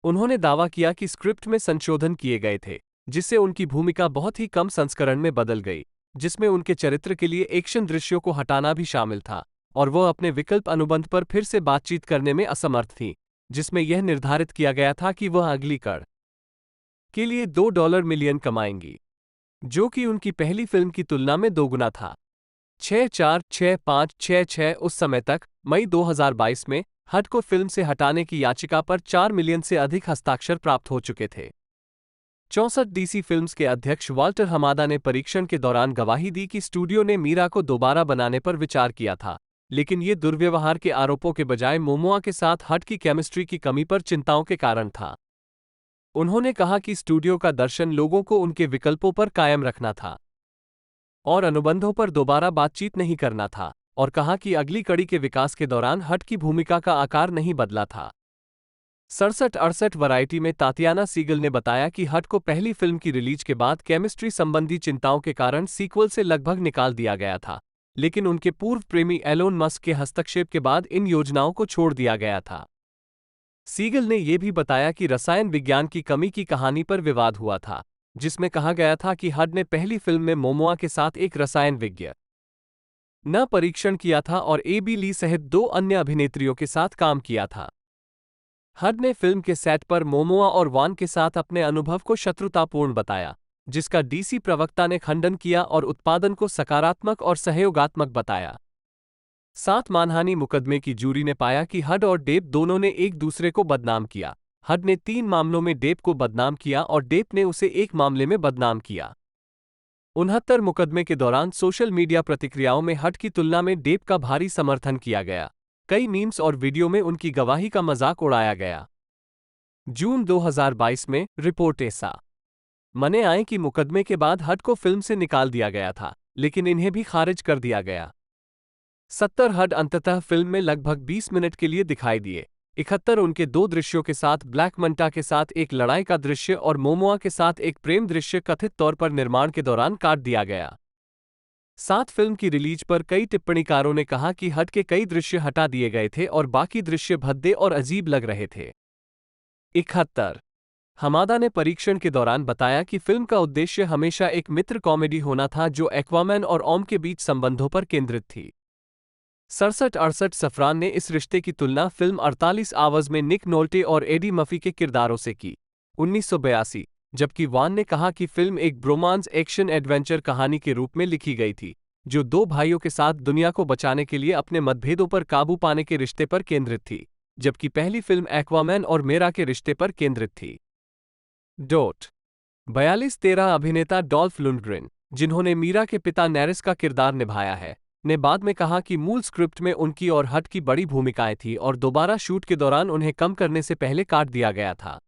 उन्होंने दावा किया कि स्क्रिप्ट में संशोधन किए गए थे, जिससे उनकी भूमिका बहुत ही कम संस्करण में बदल गई, जिसमें उनके चरित्र के लिए एक्शन दृश्यों को हटाना भी शामिल था और वह अपने विकल्प अनुबंध पर फिर से बातचीत करने में असमर्थ थी, जिसमें यह निर्धारित किया गया था कि वह अगली कड़ के लिए $2 मिलियन कमाएंगी, जो कि उनकी पहली फिल्म की तुलना में दोगुना था। 646566 उस समय तक मई 2022 में हर्ड को फिल्म से हटाने की याचिका पर 4 मिलियन से अधिक हस्ताक्षर प्राप्त हो चुके थे। 64 डीसी फिल्म्स के अध्यक्ष वाल्टर हमादा ने परीक्षण के दौरान गवाही दी कि स्टूडियो ने मीरा को दोबारा बनाने पर विचार किया था, लेकिन ये दुर्व्यवहार के आरोपों के बजाय मोमोआ के साथ हर्ड की केमिस्ट्री की कमी पर चिंताओं के कारण था। उन्होंने कहा कि स्टूडियो का दर्शन लोगों को उनके विकल्पों पर कायम रखना था और अनुबंधों पर दोबारा बातचीत नहीं करना था, और कहा कि अगली कड़ी के विकास के दौरान हर्ड की भूमिका का आकार नहीं बदला था। 67-68 वैरायटी में तातियाना सीगल ने बताया कि हर्ड को पहली फिल्म की रिलीज के बाद केमिस्ट्री संबंधी चिंताओं के कारण सीक्वल से लगभग निकाल दिया गया था, लेकिन उनके पूर्व प्रेमी एलोन मस्क के हस्तक्षेप के बाद इन योजनाओं को छोड़ दिया गया था। सीगल ने यह भी बताया कि रसायन विज्ञान की कमी की कहानी पर विवाद हुआ था, जिसमें कहा गया था कि हर्ड ने पहली फिल्म में मोमोआ के साथ एक रसायन विज्ञ न परीक्षण किया था और एबी ली सहित 2 अन्य अभिनेत्रियों के साथ काम किया था। हर्ड ने फिल्म के सेट पर मोमोआ और वान के साथ अपने अनुभव को शत्रुतापूर्ण बताया, जिसका डीसी प्रवक्ता ने खंडन किया और उत्पादन को सकारात्मक और सहयोगात्मक बताया। 7 मानहानि मुकदमे की जूरी ने पाया कि हर्ड और डेप दोनों ने एक दूसरे को बदनाम किया। हर्ड ने 3 मामलों में डेप को बदनाम किया और डेप ने उसे एक मामले में बदनाम किया। 69 मुकदमे के दौरान सोशल मीडिया प्रतिक्रियाओं में हर्ड की तुलना में डेप का भारी समर्थन किया गया। कई मीम्स और वीडियो में उनकी गवाही का मजाक उड़ाया गया। जून 2022 में रिपोर्ट ऐसा मने आए कि मुकदमे के बाद हर्ड को फिल्म से निकाल दिया गया था, लेकिन इन्हें भी खारिज कर दिया गया। 70 हर्ड अंततः फिल्म में लगभग 20 मिनट के लिए दिखाई दिए। 71 उनके 2 दृश्यों के साथ ब्लैक मंटा के साथ एक लड़ाई का दृश्य और मोमोआ के साथ एक प्रेम दृश्य कथित तौर पर निर्माण के दौरान काट दिया गया। 7 फिल्म की रिलीज पर कई टिप्पणीकारों ने कहा कि हर्ड के कई दृश्य हटा दिए गए थे और बाकी दृश्य भद्दे और अजीब लग रहे थे। 71 हमादा ने परीक्षण के दौरान बताया कि फिल्म का उद्देश्य हमेशा एक मित्र कॉमेडी होना था जो एक्वामैन और ओम के बीच संबंधों पर केंद्रित थी। 67-68 सफरान ने इस रिश्ते की तुलना फिल्म 48 आवर्स में निक नोल्टे और एडी मफी के किरदारों से की 1982, जबकि वान ने कहा कि फिल्म एक ब्रोमांस एक्शन एडवेंचर कहानी के रूप में लिखी गई थी जो दो भाइयों के साथ दुनिया को बचाने के लिए अपने मतभेदों पर काबू पाने के रिश्ते पर केंद्रित थी, जबकि पहली फिल्म एक्वामैन और मेरा के रिश्ते पर केंद्रित थी। 4213 अभिनेता डॉल्फ लुंडग्रेन, जिन्होंने मीरा के पिता नेरिस का किरदार निभाया है, ने बाद में कहा कि मूल स्क्रिप्ट में उनकी और हट की बड़ी भूमिकाएं थीं और दोबारा शूट के दौरान उन्हें कम करने से पहले काट दिया गया था।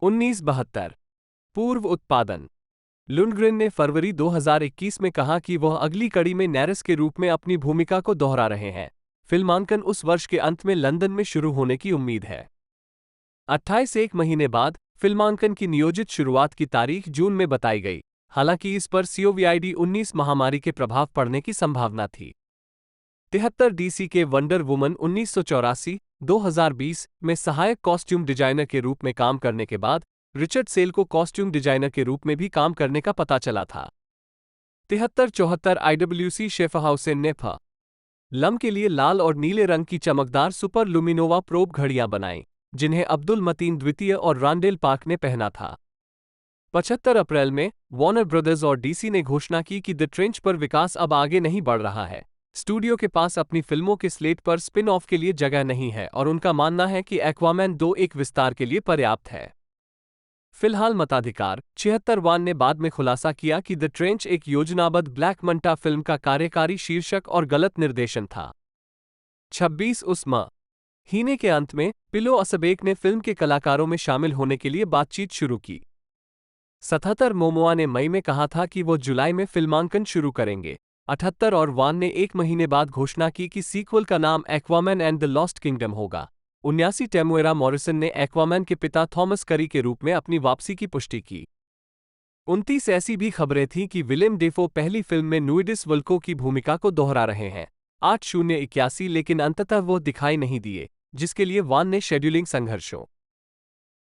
1972 पूर्व उत्पादन। लुंडग्रेन ने फरवरी 2021 में कहा कि वह अगली कड़ी में नेरिस के रूप में अपनी भूमिका को दोहरा रहे हैं। फिल्मांकन उस वर्ष के अंत में लंदन में शुरू होने की उम्मीद है। 28 एक महीने बाद फिल्मांकन की नियोजित शुरुआत की तारीख जून में बताई गई, हालांकि इस पर कोविड-19 महामारी के प्रभाव पड़ने की संभावना थी। 73 डीसी के वंडर वुमन 1984-2020 में सहायक कॉस्ट्यूम डिजाइनर के रूप में काम करने के बाद रिचर्ड सेल को कॉस्ट्यूम डिजाइनर के रूप में भी काम करने का पता चला था। 73-74 IWC शेफहाउसेन ने लम के लिए लाल और नीले रंग की चमकदार सुपर लुमिनोवा प्रोब घड़ियां बनाईं, जिन्हें अब्दुल मतीन द्वितीय और रांडेल पार्क ने पहना था। 75 अप्रैल में वार्नर ब्रदर्स और डीसी ने घोषणा की कि द ट्रेंच पर विकास अब आगे नहीं बढ़ रहा है। स्टूडियो के पास अपनी फिल्मों के स्लेट पर स्पिन ऑफ के लिए जगह नहीं है और उनका मानना है कि एक्वामैन 2 एक विस्तार के लिए पर्याप्त है। फिलहाल मताधिकार 76 वान ने बाद में खुलासा किया कि द ट्रेंच एक योजनाबद्ध ब्लैक मंटा फिल्म का कार्यकारी शीर्षक और गलत निर्देशन था। 26 उस महीने के अंत में पिलो असबेक ने फिल्म के कलाकारों में शामिल होने के लिए बातचीत शुरू की। 77 मोमोआ ने मई में कहा था कि वो जुलाई में फिल्मांकन शुरू करेंगे। 78 और वान ने एक महीने बाद घोषणा की कि सीक्वल का नाम Aquaman and the lost kingdom होगा। 79 टेमुएरा मॉरिसन ने एक्वामैन के पिता थॉमस करी के रूप में अपनी वापसी की पुष्टि की। 29 ऐसी भी खबरें थीं कि विलेम डेफो पहली फिल्म में नुइडिस वल्को की भूमिका को दोहरा रहे हैं। 8081 लेकिन अंततः वो दिखाई नहीं दिए, जिसके लिए वान ने शेड्यूलिंग संघर्षों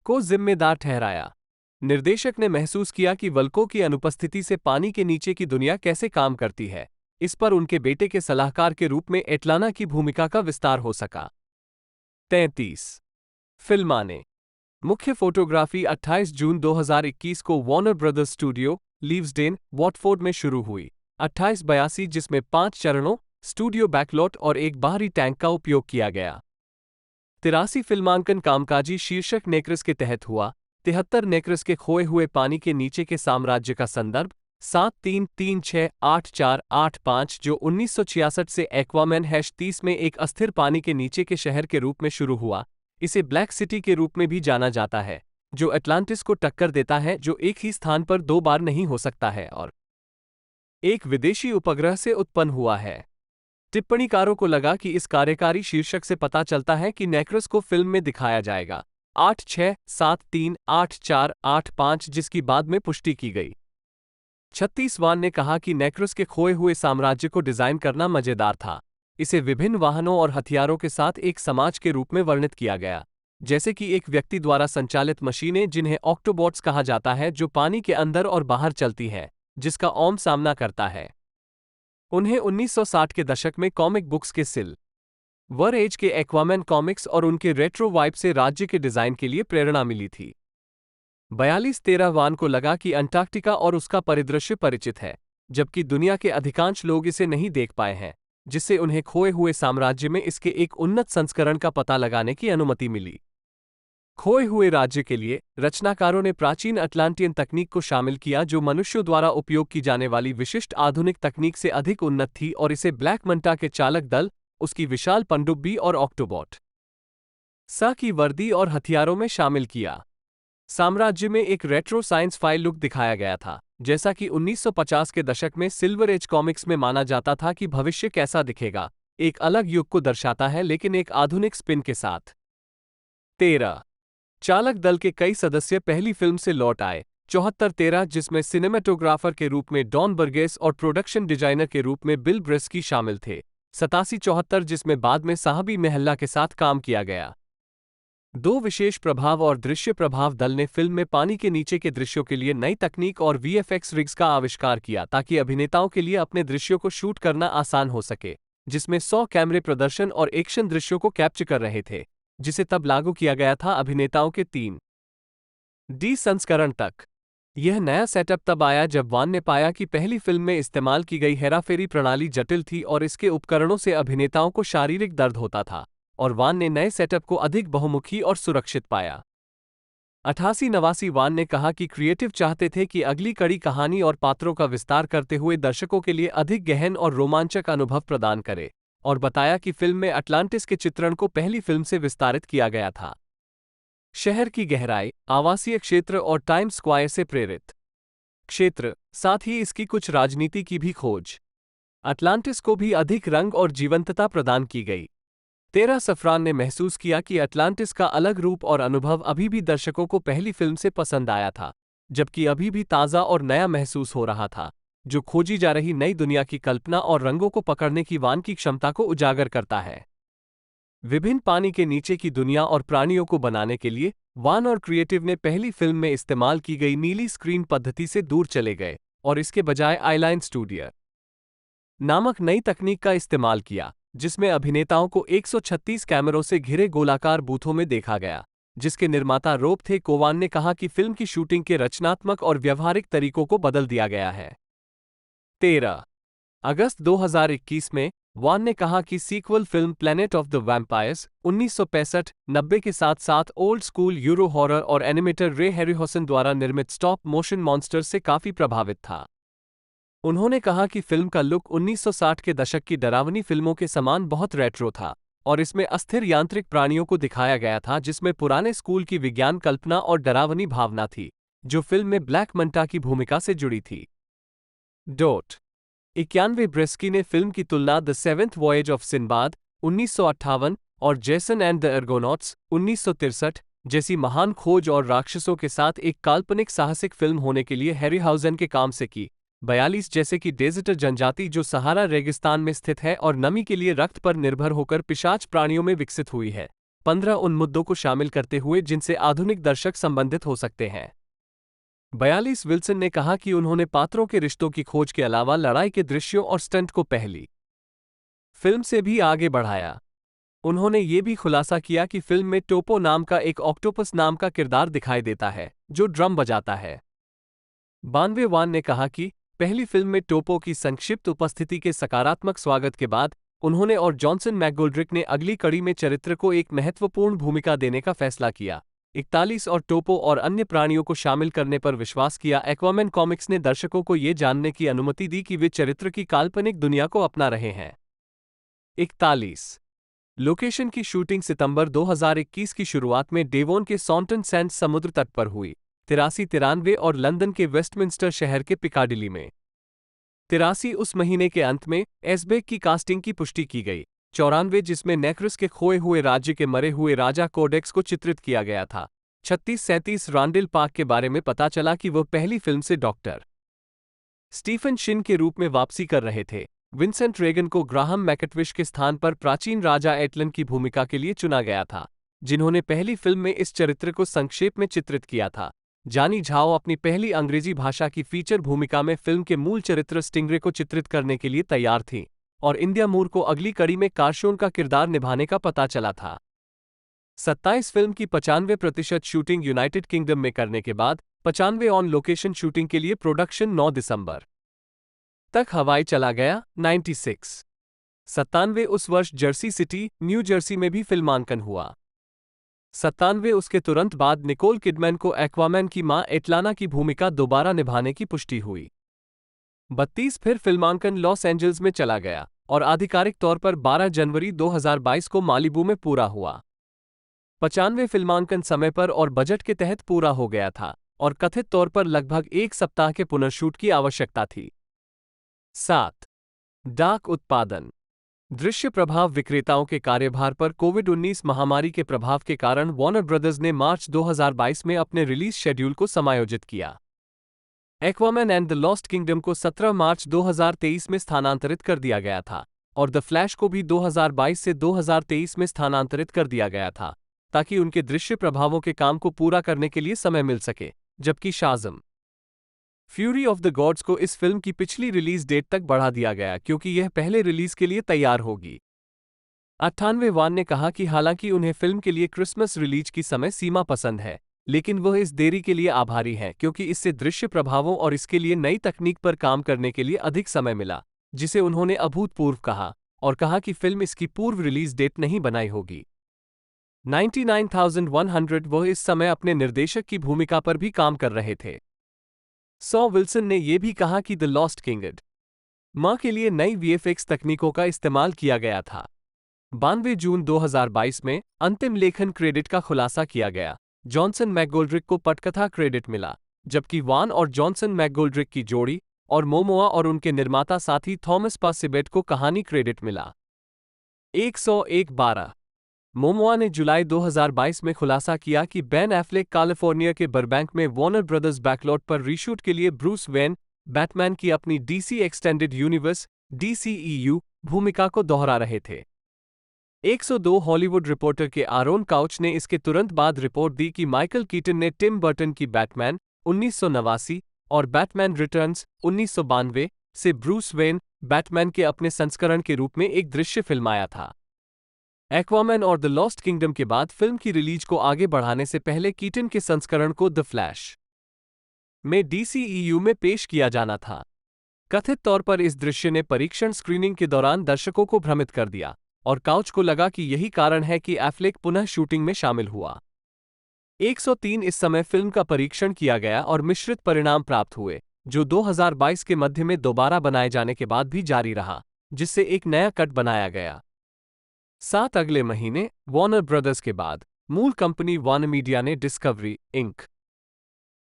को जिम्मेदार ठहराया। निर्देशक ने महसूस किया कि वल्को की अनुपस्थिति से पानी के नीचे की दुनिया कैसे काम करती है। इस पर उनके बेटे के सलाहकार के रूप में एटलाना की भूमिका का विस्तार हो सका। 33 फिल्माने मुख्य फोटोग्राफी 28 जून 2021 को Warner brothers studio, Leavesden, Watford में शुरू हुई। 2882 जिसमें 5 चरणों, स्टूडियो बैकलॉट और एक बाहरी टैंक का उपयोग किया गया। 83 फिल्मांकन कामकाजी शीर्षक नेक्रस के तहत हुआ। 73 नेक्रस के खोए हुए पानी के नीचे के साम्राज्य का संदर्भ 73368485 जो 1966 से एक्वामैन #30 में एक अस्थिर पानी के नीचे के शहर के रूप में शुरू हुआ। इसे ब्लैक सिटी के रूप में भी जाना जाता है, जो अटलांटिस को टक्कर देता है, जो एक ही स्थान पर 2 बार नहीं हो सकता है और एक विदेशी उपग्रह से उत्पन्न हुआ है। टिप्पणीकारों को लगा कि इस कार्यकारी शीर्षक से पता चलता है कि नेक्रस को फिल्म में दिखाया जाएगा। 86738485 जिसकी बाद में पुष्टि की गई। 36 वान ने कहा कि नेक्रस के खोए हुए साम्राज्य को डिजाइन करना मजेदार था। इसे विभिन्न वाहनों और हथियारों के साथ एक समाज के रूप में वर्णित किया गया, जैसे कि एक व्यक्ति द्वारा संचालित मशीनें जिन्हें ऑक्टोबॉट्स कहा जाता है, जो पानी के अंदर और बाहर चलती हैं, जिसका ओम सामना करता है। उन्हें 1960 के दशक में कॉमिक बुक्स के सिल्वर एज के एक्वामैन कॉमिक्स और उनके रेट्रो वाइब से राज्य के डिजाइन के लिए प्रेरणा मिली थी। 4213 वान को लगा कि अंटार्कटिका और उसका परिदृश्य परिचित है, जबकि दुनिया के अधिकांश लोग इसे नहीं देख पाए हैं, जिससे उन्हें खोए हुए साम्राज्य में इसके एक उन्नत संस्करण का पता लगाने की अनुमति मिली। खोए हुए राज्य के लिए रचनाकारों ने प्राचीन अटलांटियन तकनीक को शामिल किया, जो मनुष्यों द्वारा उपयोग की जाने वाली विशिष्ट आधुनिक तकनीक से अधिक उन्नत थी, और इसे ब्लैक मंटा के चालक दल, उसकी विशाल पनडुब्बी और ऑक्टोबॉट की वर्दी और हथियारों में शामिल किया। साम्राज्य में एक रेट्रो साइंस फाई लुक दिखाया गया था, जैसा कि 1950 के दशक में सिल्वर एज कॉमिक्स में माना जाता था कि भविष्य कैसा दिखेगा, एक अलग युग को दर्शाता है लेकिन एक आधुनिक स्पिन के साथ। 13 चालक दल के कई सदस्य पहली फिल्म से लौट आए। 7413 जिसमें सिनेमेटोग्राफर के रूप में डॉन बर्गेस और प्रोडक्शन डिजाइनर के रूप में बिल ब्रेस्की शामिल थे। 8774 जिसमें बाद में साहबी महल्ला के साथ काम किया गया। दो विशेष प्रभाव और दृश्य प्रभाव दल ने फिल्म में पानी के नीचे के दृश्यों के लिए नई तकनीक और वीएफएक्स रिग्स का आविष्कार किया ताकि अभिनेताओं के लिए अपने दृश्यों को शूट करना आसान हो सके, जिसमें 100 कैमरे प्रदर्शन और एक्शन दृश्यों को कैप्चर कर रहे थे, जिसे तब लागू किया गया था अभिनेताओं के 3D संस्करण तक। यह नया सेटअप तब आया जब वान ने पाया कि पहली फिल्म में इस्तेमाल की गई हेराफेरी प्रणाली जटिल थी और इसके उपकरणों से अभिनेताओं को शारीरिक दर्द होता था, और वान ने नए सेटअप को अधिक बहुमुखी और सुरक्षित पाया। 88-89 वान ने कहा कि क्रिएटिव चाहते थे कि अगली कड़ी कहानी और पात्रों का विस्तार करते हुए दर्शकों के लिए अधिक गहन और रोमांचक अनुभव प्रदान करे, और बताया कि फिल्म में अटलांटिस के चित्रण को पहली फिल्म से विस्तारित किया गया था। शहर की गहराई, आवासीय क्षेत्र और टाइम स्क्वायर से प्रेरित क्षेत्र, साथ ही इसकी कुछ राजनीति की भी खोज। अटलांटिस को भी अधिक रंग और जीवंतता प्रदान की गई। तेरा सफरान ने महसूस किया कि अटलांटिस का अलग रूप और अनुभव अभी भी दर्शकों को पहली फिल्म से पसंद आया था, जबकि अभी भी ताज़ा और नया महसूस हो रहा था, जो खोजी जा रही नई दुनिया की कल्पना और रंगों को पकड़ने की वान की क्षमता को उजागर करता है। विभिन्न पानी के नीचे की दुनिया और प्राणियों को बनाने के लिए वान और क्रिएटिव ने पहली फिल्म में इस्तेमाल की गई नीली स्क्रीन पद्धति से दूर चले गए और इसके बजाय आईलाइन स्टूडियो नामक नई तकनीक का इस्तेमाल किया, जिसमें अभिनेताओं को 136 कैमरों से घिरे गोलाकार बूथों में देखा गया, जिसके निर्माता रोब थे कोवान ने कहा कि फिल्म की शूटिंग के रचनात्मक और व्यवहारिक तरीकों को बदल दिया गया है। 13 अगस्त 2021 में वान ने कहा कि sequel film planet of the vampires 1965-90 के साथ साथ ओल्ड स्कूल यूरो हॉरर और एनिमेटर रे हैरिसोन द्वारा निर्मित स्टॉप मोशन मॉन्स्टर्स से काफी प्रभावित था। उन्होंने कहा कि फिल्म का लुक 1960 के दशक की डरावनी फिल्मों के समान बहुत रेट्रो था, और इसमें अस्थिर यांत्रिक प्राणियों को दिखाया गया था जिसमें पुराने स्कूल की विज्ञान कल्पना और डरावनी भावना थी, जो फिल्म में ब्लैक मंटा की भूमिका से जुड़ी थी। 91 ब्रेस्की ने फिल्म की तुलना द सेवेंथ वॉयेज ऑफ सिंबाद 1958 और जेसन एंड द अर्गोनॉट्स 1963 जैसी महान खोज और राक्षसों के साथ एक काल्पनिक साहसिक फिल्म होने के लिए हैरीहाउज़न के काम से की। 42 जैसे कि डेजर्टर जनजाति जो सहारा रेगिस्तान में स्थित है और नमी के लिए रक्त पर निर्भर होकर पिशाच प्राणियों में विकसित हुई है। 15 उन मुद्दों को शामिल करते हुए जिनसे आधुनिक दर्शक संबंधित हो सकते हैं। 42 विल्सन ने कहा कि उन्होंने पात्रों के रिश्तों की खोज के अलावा लड़ाई के दृश्यों और स्टंट को पहली फिल्म से भी आगे बढ़ाया। उन्होंने ये भी खुलासा किया कि फिल्म में टोपो नाम का एक ऑक्टोपस नाम का किरदार दिखाई देता है जो ड्रम बजाता है। 92 वान ने कहा कि पहली फिल्म में टोपो की संक्षिप्त उपस्थिति के सकारात्मक स्वागत के बाद उन्होंने और जॉनसन मैकगोल्ड्रिक ने अगली कड़ी में चरित्र को एक महत्वपूर्ण भूमिका देने का फैसला किया। 41 और टोपो और अन्य प्राणियों को शामिल करने पर विश्वास किया। एक्वामैन कॉमिक्स ने दर्शकों को ये जानने की अनुमति दी कि वे चरित्र की काल्पनिक दुनिया को अपना रहे हैं। 41 लोकेशन की शूटिंग सितंबर 2021 की शुरुआत में डेवोन के सॉन्टन सैंड्स समुद्र तट पर हुई। 83-93 और लंदन के वेस्टमिंस्टर शहर के पिकाडिली में। 83 उस महीने के अंत में एसबेक की कास्टिंग की पुष्टि की गई। 94 जिसमें नेक्रस के खोए हुए राज्य के मरे हुए राजा कोडेक्स को चित्रित किया गया था। 36-37 रांडेल पार्क के बारे में पता चला कि वह पहली फिल्म से डॉक्टर स्टीफन शिन के रूप में वापसी कर रहे थे। विंसेंट रेगन को ग्राहम मैकेटविश के स्थान पर प्राचीन राजा एटलन की भूमिका के लिए चुना गया था, जिन्होंने पहली फिल्म में इस चरित्र को संक्षेप में चित्रित किया था। जानी झाओ अपनी पहली अंग्रेजी भाषा की फीचर भूमिका में फिल्म के मूल चरित्र स्टिंग्रे को चित्रित करने के लिए तैयार थीं, और इंडिया मूर को अगली कड़ी में कारशोन का किरदार निभाने का पता चला था। 27 फिल्म की 95% शूटिंग यूनाइटेड किंगडम में करने के बाद 95 ऑन लोकेशन शूटिंग के लिए प्रोडक्शन 9 दिसंबर तक हवाई चला गया। 96 97 उस वर्ष जर्सी सिटी, न्यू जर्सी में भी फिल्मांकन हुआ। 97 उसके तुरंत बाद निकोल किडमैन को एक्वामैन की मां एटलाना की भूमिका दोबारा निभाने की पुष्टि हुई। 32 फिर फिल्मांकन लॉस एंजल्स में चला गया और आधिकारिक तौर पर 12 जनवरी 2022 को मालिबू में पूरा हुआ। 95 फिल्मांकन समय पर और बजट के तहत पूरा हो गया था और कथित तौर पर लगभग एक सप्ताह के पुनर्शूट की आवश्यकता थी। 7 डाक उत्पादन। दृश्य प्रभाव विक्रेताओं के कार्यभार पर कोविड-19 महामारी के प्रभाव के कारण वार्नर ब्रदर्स ने मार्च 2022 में अपने रिलीज शेड्यूल को समायोजित किया। Aquaman and the lost kingdom को 17 मार्च 2023 में स्थानांतरित कर दिया गया था और द फ्लैश को भी 2022 से 2023 में स्थानांतरित कर दिया गया था, ताकि उनके दृश्य प्रभावों के काम को पूरा करने के लिए समय मिल सके, जबकि Shazam fury of the gods को इस फिल्म की पिछली रिलीज डेट तक बढ़ा दिया गया क्योंकि यह पहले रिलीज के लिए तैयार होगी। 98 वान ने कहा कि हालांकि उन्हें फिल्म के लिए क्रिसमस रिलीज की समय सीमा पसंद है, लेकिन वह इस देरी के लिए आभारी हैं क्योंकि इससे दृश्य प्रभावों और इसके लिए नई तकनीक पर काम करने के लिए अधिक समय मिला, जिसे उन्होंने अभूतपूर्व कहा, और कहा कि फिल्म इसकी पूर्व रिलीज डेट नहीं बनाई होगी। 99,100 वह इस समय अपने निर्देशक की भूमिका पर भी काम कर रहे थे। सॉ विल्सन ने यह भी कहा कि द लॉस्ट किंगडम मां के लिए नई वीएफएक्स तकनीकों का इस्तेमाल किया गया था। 92 जून 2022 में अंतिम लेखन क्रेडिट का खुलासा किया गया। जॉनसन मैकगोल्ड्रिक को पटकथा क्रेडिट मिला, जबकि वान और जॉनसन मैकगोल्ड्रिक की जोड़ी और मोमोआ और उनके निर्माता साथी थॉमस पासिबेट को कहानी क्रेडिट मिला। 101-12 मोमोआ ने जुलाई 2022 में खुलासा किया कि बेन एफ्लेक कैलिफोर्निया के बर्बैंक में वार्नर ब्रदर्स बैकलॉट पर रीशूट के लिए ब्रूस वेन बैटमैन की अपनी डीसी एक्सटेंडेड यूनिवर्स DCEU भूमिका को दोहरा रहे थे। 102 हॉलीवुड रिपोर्टर के आरोन काउच ने इसके तुरंत बाद रिपोर्ट दी कि माइकल कीटन ने टिम बर्टन की बैटमैन 1989 और बैटमैन रिटर्न्स 1992 से ब्रूस वेन बैटमैन के अपने संस्करण के रूप में एक दृश्य फिल्माया था। एक्वामैन और द लॉस्ट किंगडम के बाद फिल्म की रिलीज को आगे बढ़ाने से पहले कीटन के संस्करण को द फ्लैश में DCEU में पेश किया जाना था। कथित तौर पर इस दृश्य ने परीक्षण स्क्रीनिंग के दौरान दर्शकों को भ्रमित कर दिया, और काउच को लगा कि यही कारण है कि एफ्लेक पुनः शूटिंग में शामिल हुआ। 103 इस समय फिल्म का परीक्षण किया गया और मिश्रित परिणाम प्राप्त हुए, जो 2022 के मध्य में दोबारा बनाए जाने के बाद भी जारी रहा, जिससे एक नया कट बनाया गया। 7 अगले महीने वार्नर ब्रदर्स के बाद मूल कंपनी वार्नर मीडिया ने डिस्कवरी इंक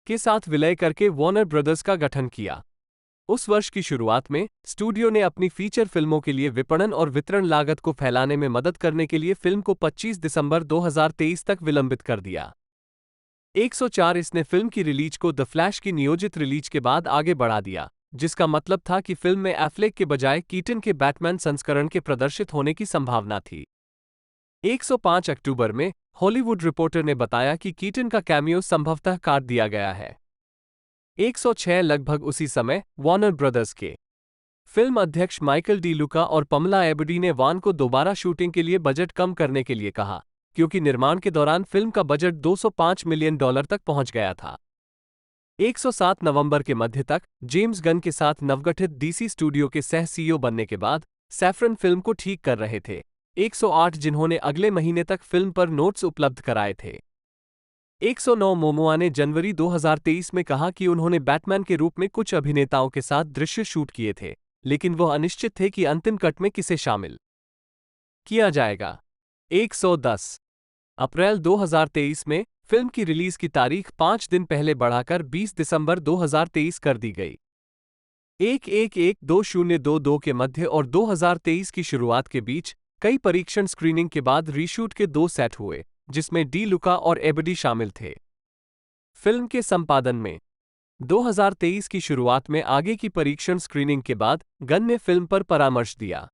के साथ विलय करके वार्नर ब्रदर्स का गठन किया। उस वर्ष की शुरुआत में स्टूडियो ने अपनी फीचर फिल्मों के लिए विपणन और वितरण लागत को फैलाने में मदद करने के लिए फिल्म को 25 दिसंबर 2023 तक विलंबित कर दिया। 104 इसने फिल्म की रिलीज को द फ्लैश की नियोजित रिलीज के बाद आगे बढ़ा दिया, जिसका मतलब था कि फिल्म में एफ्लेक के बजाय कीटन के बैटमैन संस्करण के प्रदर्शित होने की संभावना थी। 105 अक्टूबर में हॉलीवुड रिपोर्टर ने बताया कि कीटन का कैमियो संभवतः काट दिया गया है। 106 लगभग उसी समय वार्नर ब्रदर्स के फिल्म अध्यक्ष माइकल डी लुका और पमला एबडी ने वान को दोबारा शूटिंग के लिए बजट कम करने के लिए कहा, क्योंकि निर्माण के दौरान फिल्म का बजट $205 मिलियन तक पहुंच गया था। 107 नवंबर के मध्य तक जेम्स गन के साथ नवगठित डीसी स्टूडियो के सह CEO बनने के बाद सैफरन फिल्म को ठीक कर रहे थे। 108 जिन्होंने अगले महीने तक फिल्म पर नोट्स उपलब्ध कराए थे। 109 मोमोआ ने जनवरी 2023 में कहा कि उन्होंने बैटमैन के रूप में कुछ अभिनेताओं के साथ दृश्य शूट किए थे, लेकिन वह अनिश्चित थे कि अंतिम कट में किसे शामिल किया जाएगा। 110 अप्रैल 2023 में फिल्म की रिलीज की तारीख 5 दिन पहले बढ़ाकर 20 दिसंबर 2023 कर दी गई। 1-1-1-2022 के मध्य और 2023 की शुरुआत के बीच कई परीक्षण स्क्रीनिंग के बाद रीशूट के 2 सेट हुए, जिसमें डी लुका और एबडी शामिल थे। फिल्म के संपादन में 2023 की शुरुआत में आगे की परीक्षण स्क्रीनिंग के बाद गन ने फिल्म पर परामर्श दिया।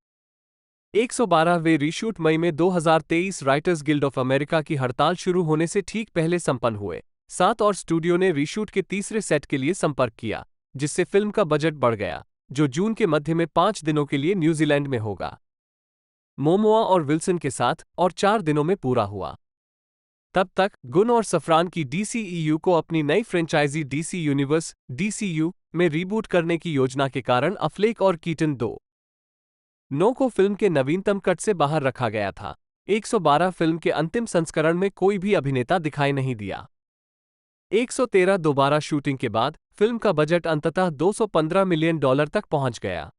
112वें रीशूट मई में 2023 राइटर्स गिल्ड ऑफ अमेरिका की हड़ताल शुरू होने से ठीक पहले संपन्न हुए। 7 और स्टूडियो ने रीशूट के तीसरे सेट के लिए संपर्क किया, जिससे फिल्म का बजट बढ़ गया, जो जून के मध्य में 5 दिनों के लिए न्यूजीलैंड में होगा। मोमोआ और विल्सन के साथ और 4 दिनों में पूरा हुआ। तब तक गुन और सफरान की DCEU को अपनी नई फ्रेंचाइजी DC यूनिवर्स DCU में रीबूट करने की योजना के कारण अफ्लेक और कीटन 2-9 को फिल्म के नवीनतम कट से बाहर रखा गया था। 112 फिल्म के अंतिम संस्करण में कोई भी अभिनेता दिखाई नहीं दिया। 113 दोबारा शूटिंग के बाद फिल्म का बजट अंततः $215 मिलियन तक पहुंच गया।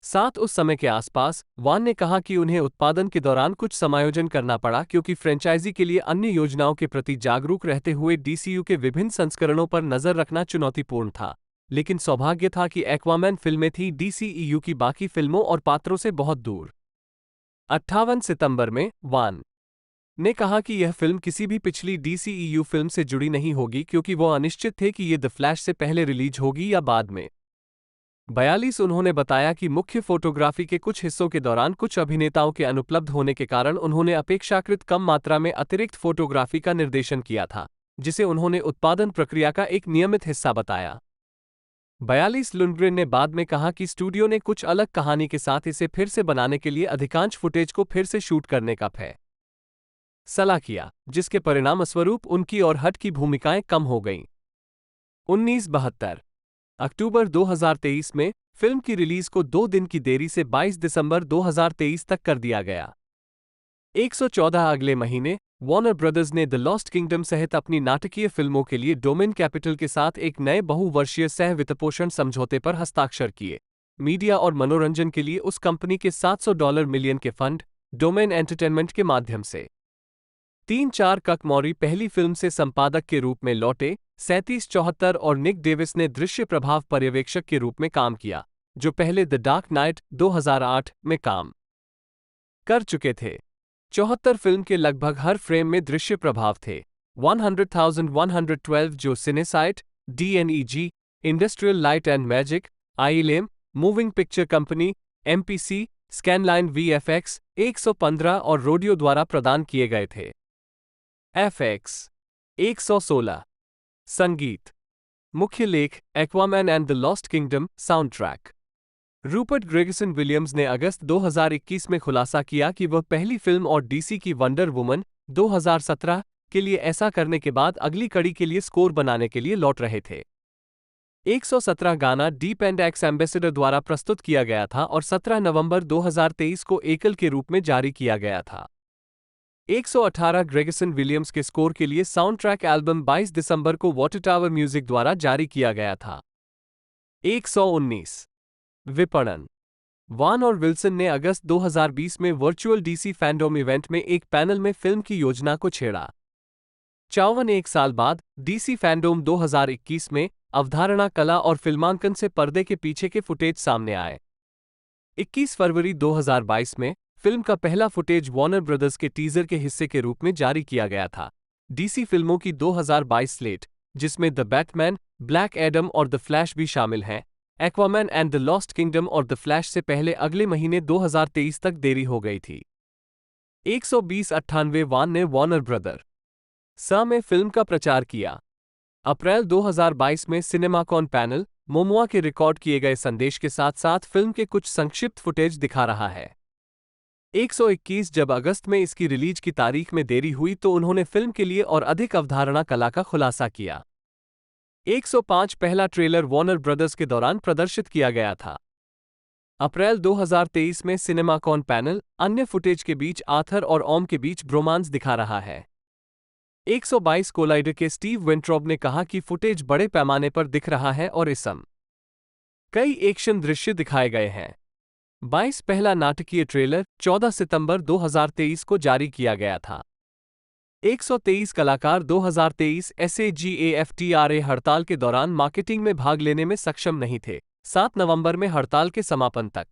7 उस समय के आसपास वान ने कहा कि उन्हें उत्पादन के दौरान कुछ समायोजन करना पड़ा क्योंकि फ्रेंचाइजी के लिए अन्य योजनाओं के प्रति जागरूक रहते हुए DCU के विभिन्न संस्करणों पर नजर रखना चुनौतीपूर्ण था, लेकिन सौभाग्य था कि एक्वामैन फिल्में थी DCEU की बाकी फिल्मों और पात्रों से बहुत दूर। 58 सितंबर में वान ने कहा कि यह फिल्म किसी भी पिछली DCEU फिल्म से जुड़ी नहीं होगी क्योंकि वो अनिश्चित थे कि ये द फ्लैश से पहले रिलीज होगी या बाद में। 42 उन्होंने बताया कि मुख्य फोटोग्राफी के कुछ हिस्सों के दौरान कुछ अभिनेताओं के अनुपलब्ध होने के कारण उन्होंने अपेक्षाकृत कम मात्रा में अतिरिक्त फोटोग्राफी का निर्देशन किया था, जिसे उन्होंने उत्पादन प्रक्रिया का एक नियमित हिस्सा बताया। 42 लुंडग्रेन ने बाद में कहा कि स्टूडियो ने कुछ अलग कहानी के साथ इसे फिर से बनाने के लिए अधिकांश फुटेज को फिर से शूट करने का फैसला किया, जिसके परिणामस्वरूप उनकी और हट की भूमिकाएं कम हो गईं। 1972 अक्टूबर 2023 में फिल्म की रिलीज को 2 दिन की देरी से 22 दिसंबर 2023 तक कर दिया गया। 114 अगले महीने वॉर्नर ब्रदर्स ने द लॉस्ट किंगडम सहित अपनी नाटकीय फिल्मों के लिए डोमेन कैपिटल के साथ एक नए बहुवर्षीय सह वित्तपोषण समझौते पर हस्ताक्षर किए। मीडिया और मनोरंजन के लिए उस कंपनी के $700 मिलियन के फंड डोमेन एंटरटेनमेंट के माध्यम से 3-4 कक मौरी पहली फिल्म से संपादक के रूप में लौटे। 37-74 और निक डेविस ने दृश्य प्रभाव पर्यवेक्षक के रूप में काम किया, जो पहले द डार्क नाइट 2008 में काम कर चुके थे। 74 फिल्म के लगभग हर फ्रेम में दृश्य प्रभाव थे। 100,112 जो सिनेसाइट, DNEG, industrial light and magic, ILM, moving picture company, MPC, स्कैनलाइन VFX, 115 और रोडियो द्वारा प्रदान किए गए थे। FX 116 संगीत मुख्य लेख Aquaman and the lost kingdom sound track. Rupert Gregson Williams ने अगस्त 2021 में खुलासा किया कि वह पहली फिल्म और DC की वंडर वुमन 2017 के लिए ऐसा करने के बाद अगली कड़ी के लिए स्कोर बनाने के लिए लौट रहे थे। 117 गाना डीप एंड एक्स एम्बेसडर द्वारा प्रस्तुत किया गया था और 17 नवंबर 2023 को एकल के रूप में जारी किया गया था। 118 ग्रेगसन विलियम्स के स्कोर के लिए साउंड ट्रैक एल्बम 22 दिसंबर को वाटर टावर म्यूजिक द्वारा जारी किया गया था। 119 विपणन वान और विल्सन ने अगस्त 2020 में वर्चुअल DC फैंडोम इवेंट में एक पैनल में फिल्म की योजना को छेड़ा। 51 साल बाद DC फैंडोम 2021 में अवधारणा कला और फिल्मांकन से पर्दे के पीछे के फुटेज सामने आए। 21 फरवरी 2022 में फिल्म का पहला फुटेज वॉर्नर ब्रदर्स के टीजर के हिस्से के रूप में जारी किया गया था। DC फिल्मों की 2022 स्लेट, जिसमें द बैटमैन, ब्लैक एडम और द फ्लैश भी शामिल हैं, Aquaman and the lost kingdom और द फ्लैश से पहले अगले महीने 2023 तक देरी हो गई थी। 120-98 वान ने वॉर्नर ब्रदर में फिल्म का प्रचार किया। अप्रैल 2022 में सिनेमाकॉन पैनल मोमोआ के रिकॉर्ड किए गए संदेश के साथ साथ फिल्म के कुछ संक्षिप्त फुटेज दिखा रहा है। 121 जब अगस्त में इसकी रिलीज की तारीख में देरी हुई तो उन्होंने फिल्म के लिए और अधिक अवधारणा कला का खुलासा किया। 105 पहला ट्रेलर वॉर्नर ब्रदर्स के दौरान प्रदर्शित किया गया था। अप्रैल 2023 में सिनेमाकॉन पैनल अन्य फुटेज के बीच आर्थर और ओम के बीच ब्रोमांस दिखा रहा है। 122 कोलाइडर के स्टीव वेंट्रॉब ने कहा कि फुटेज बड़े पैमाने पर दिख रहा है और इसमें कई एक्शन दृश्य दिखाए गए हैं। 22 पहला नाटकीय ट्रेलर 14 सितंबर 2023 को जारी किया गया था। 123 कलाकार 2023 SAGAFTRA हड़ताल के दौरान मार्केटिंग में भाग लेने में सक्षम नहीं थे। 7 नवंबर में हड़ताल के समापन तक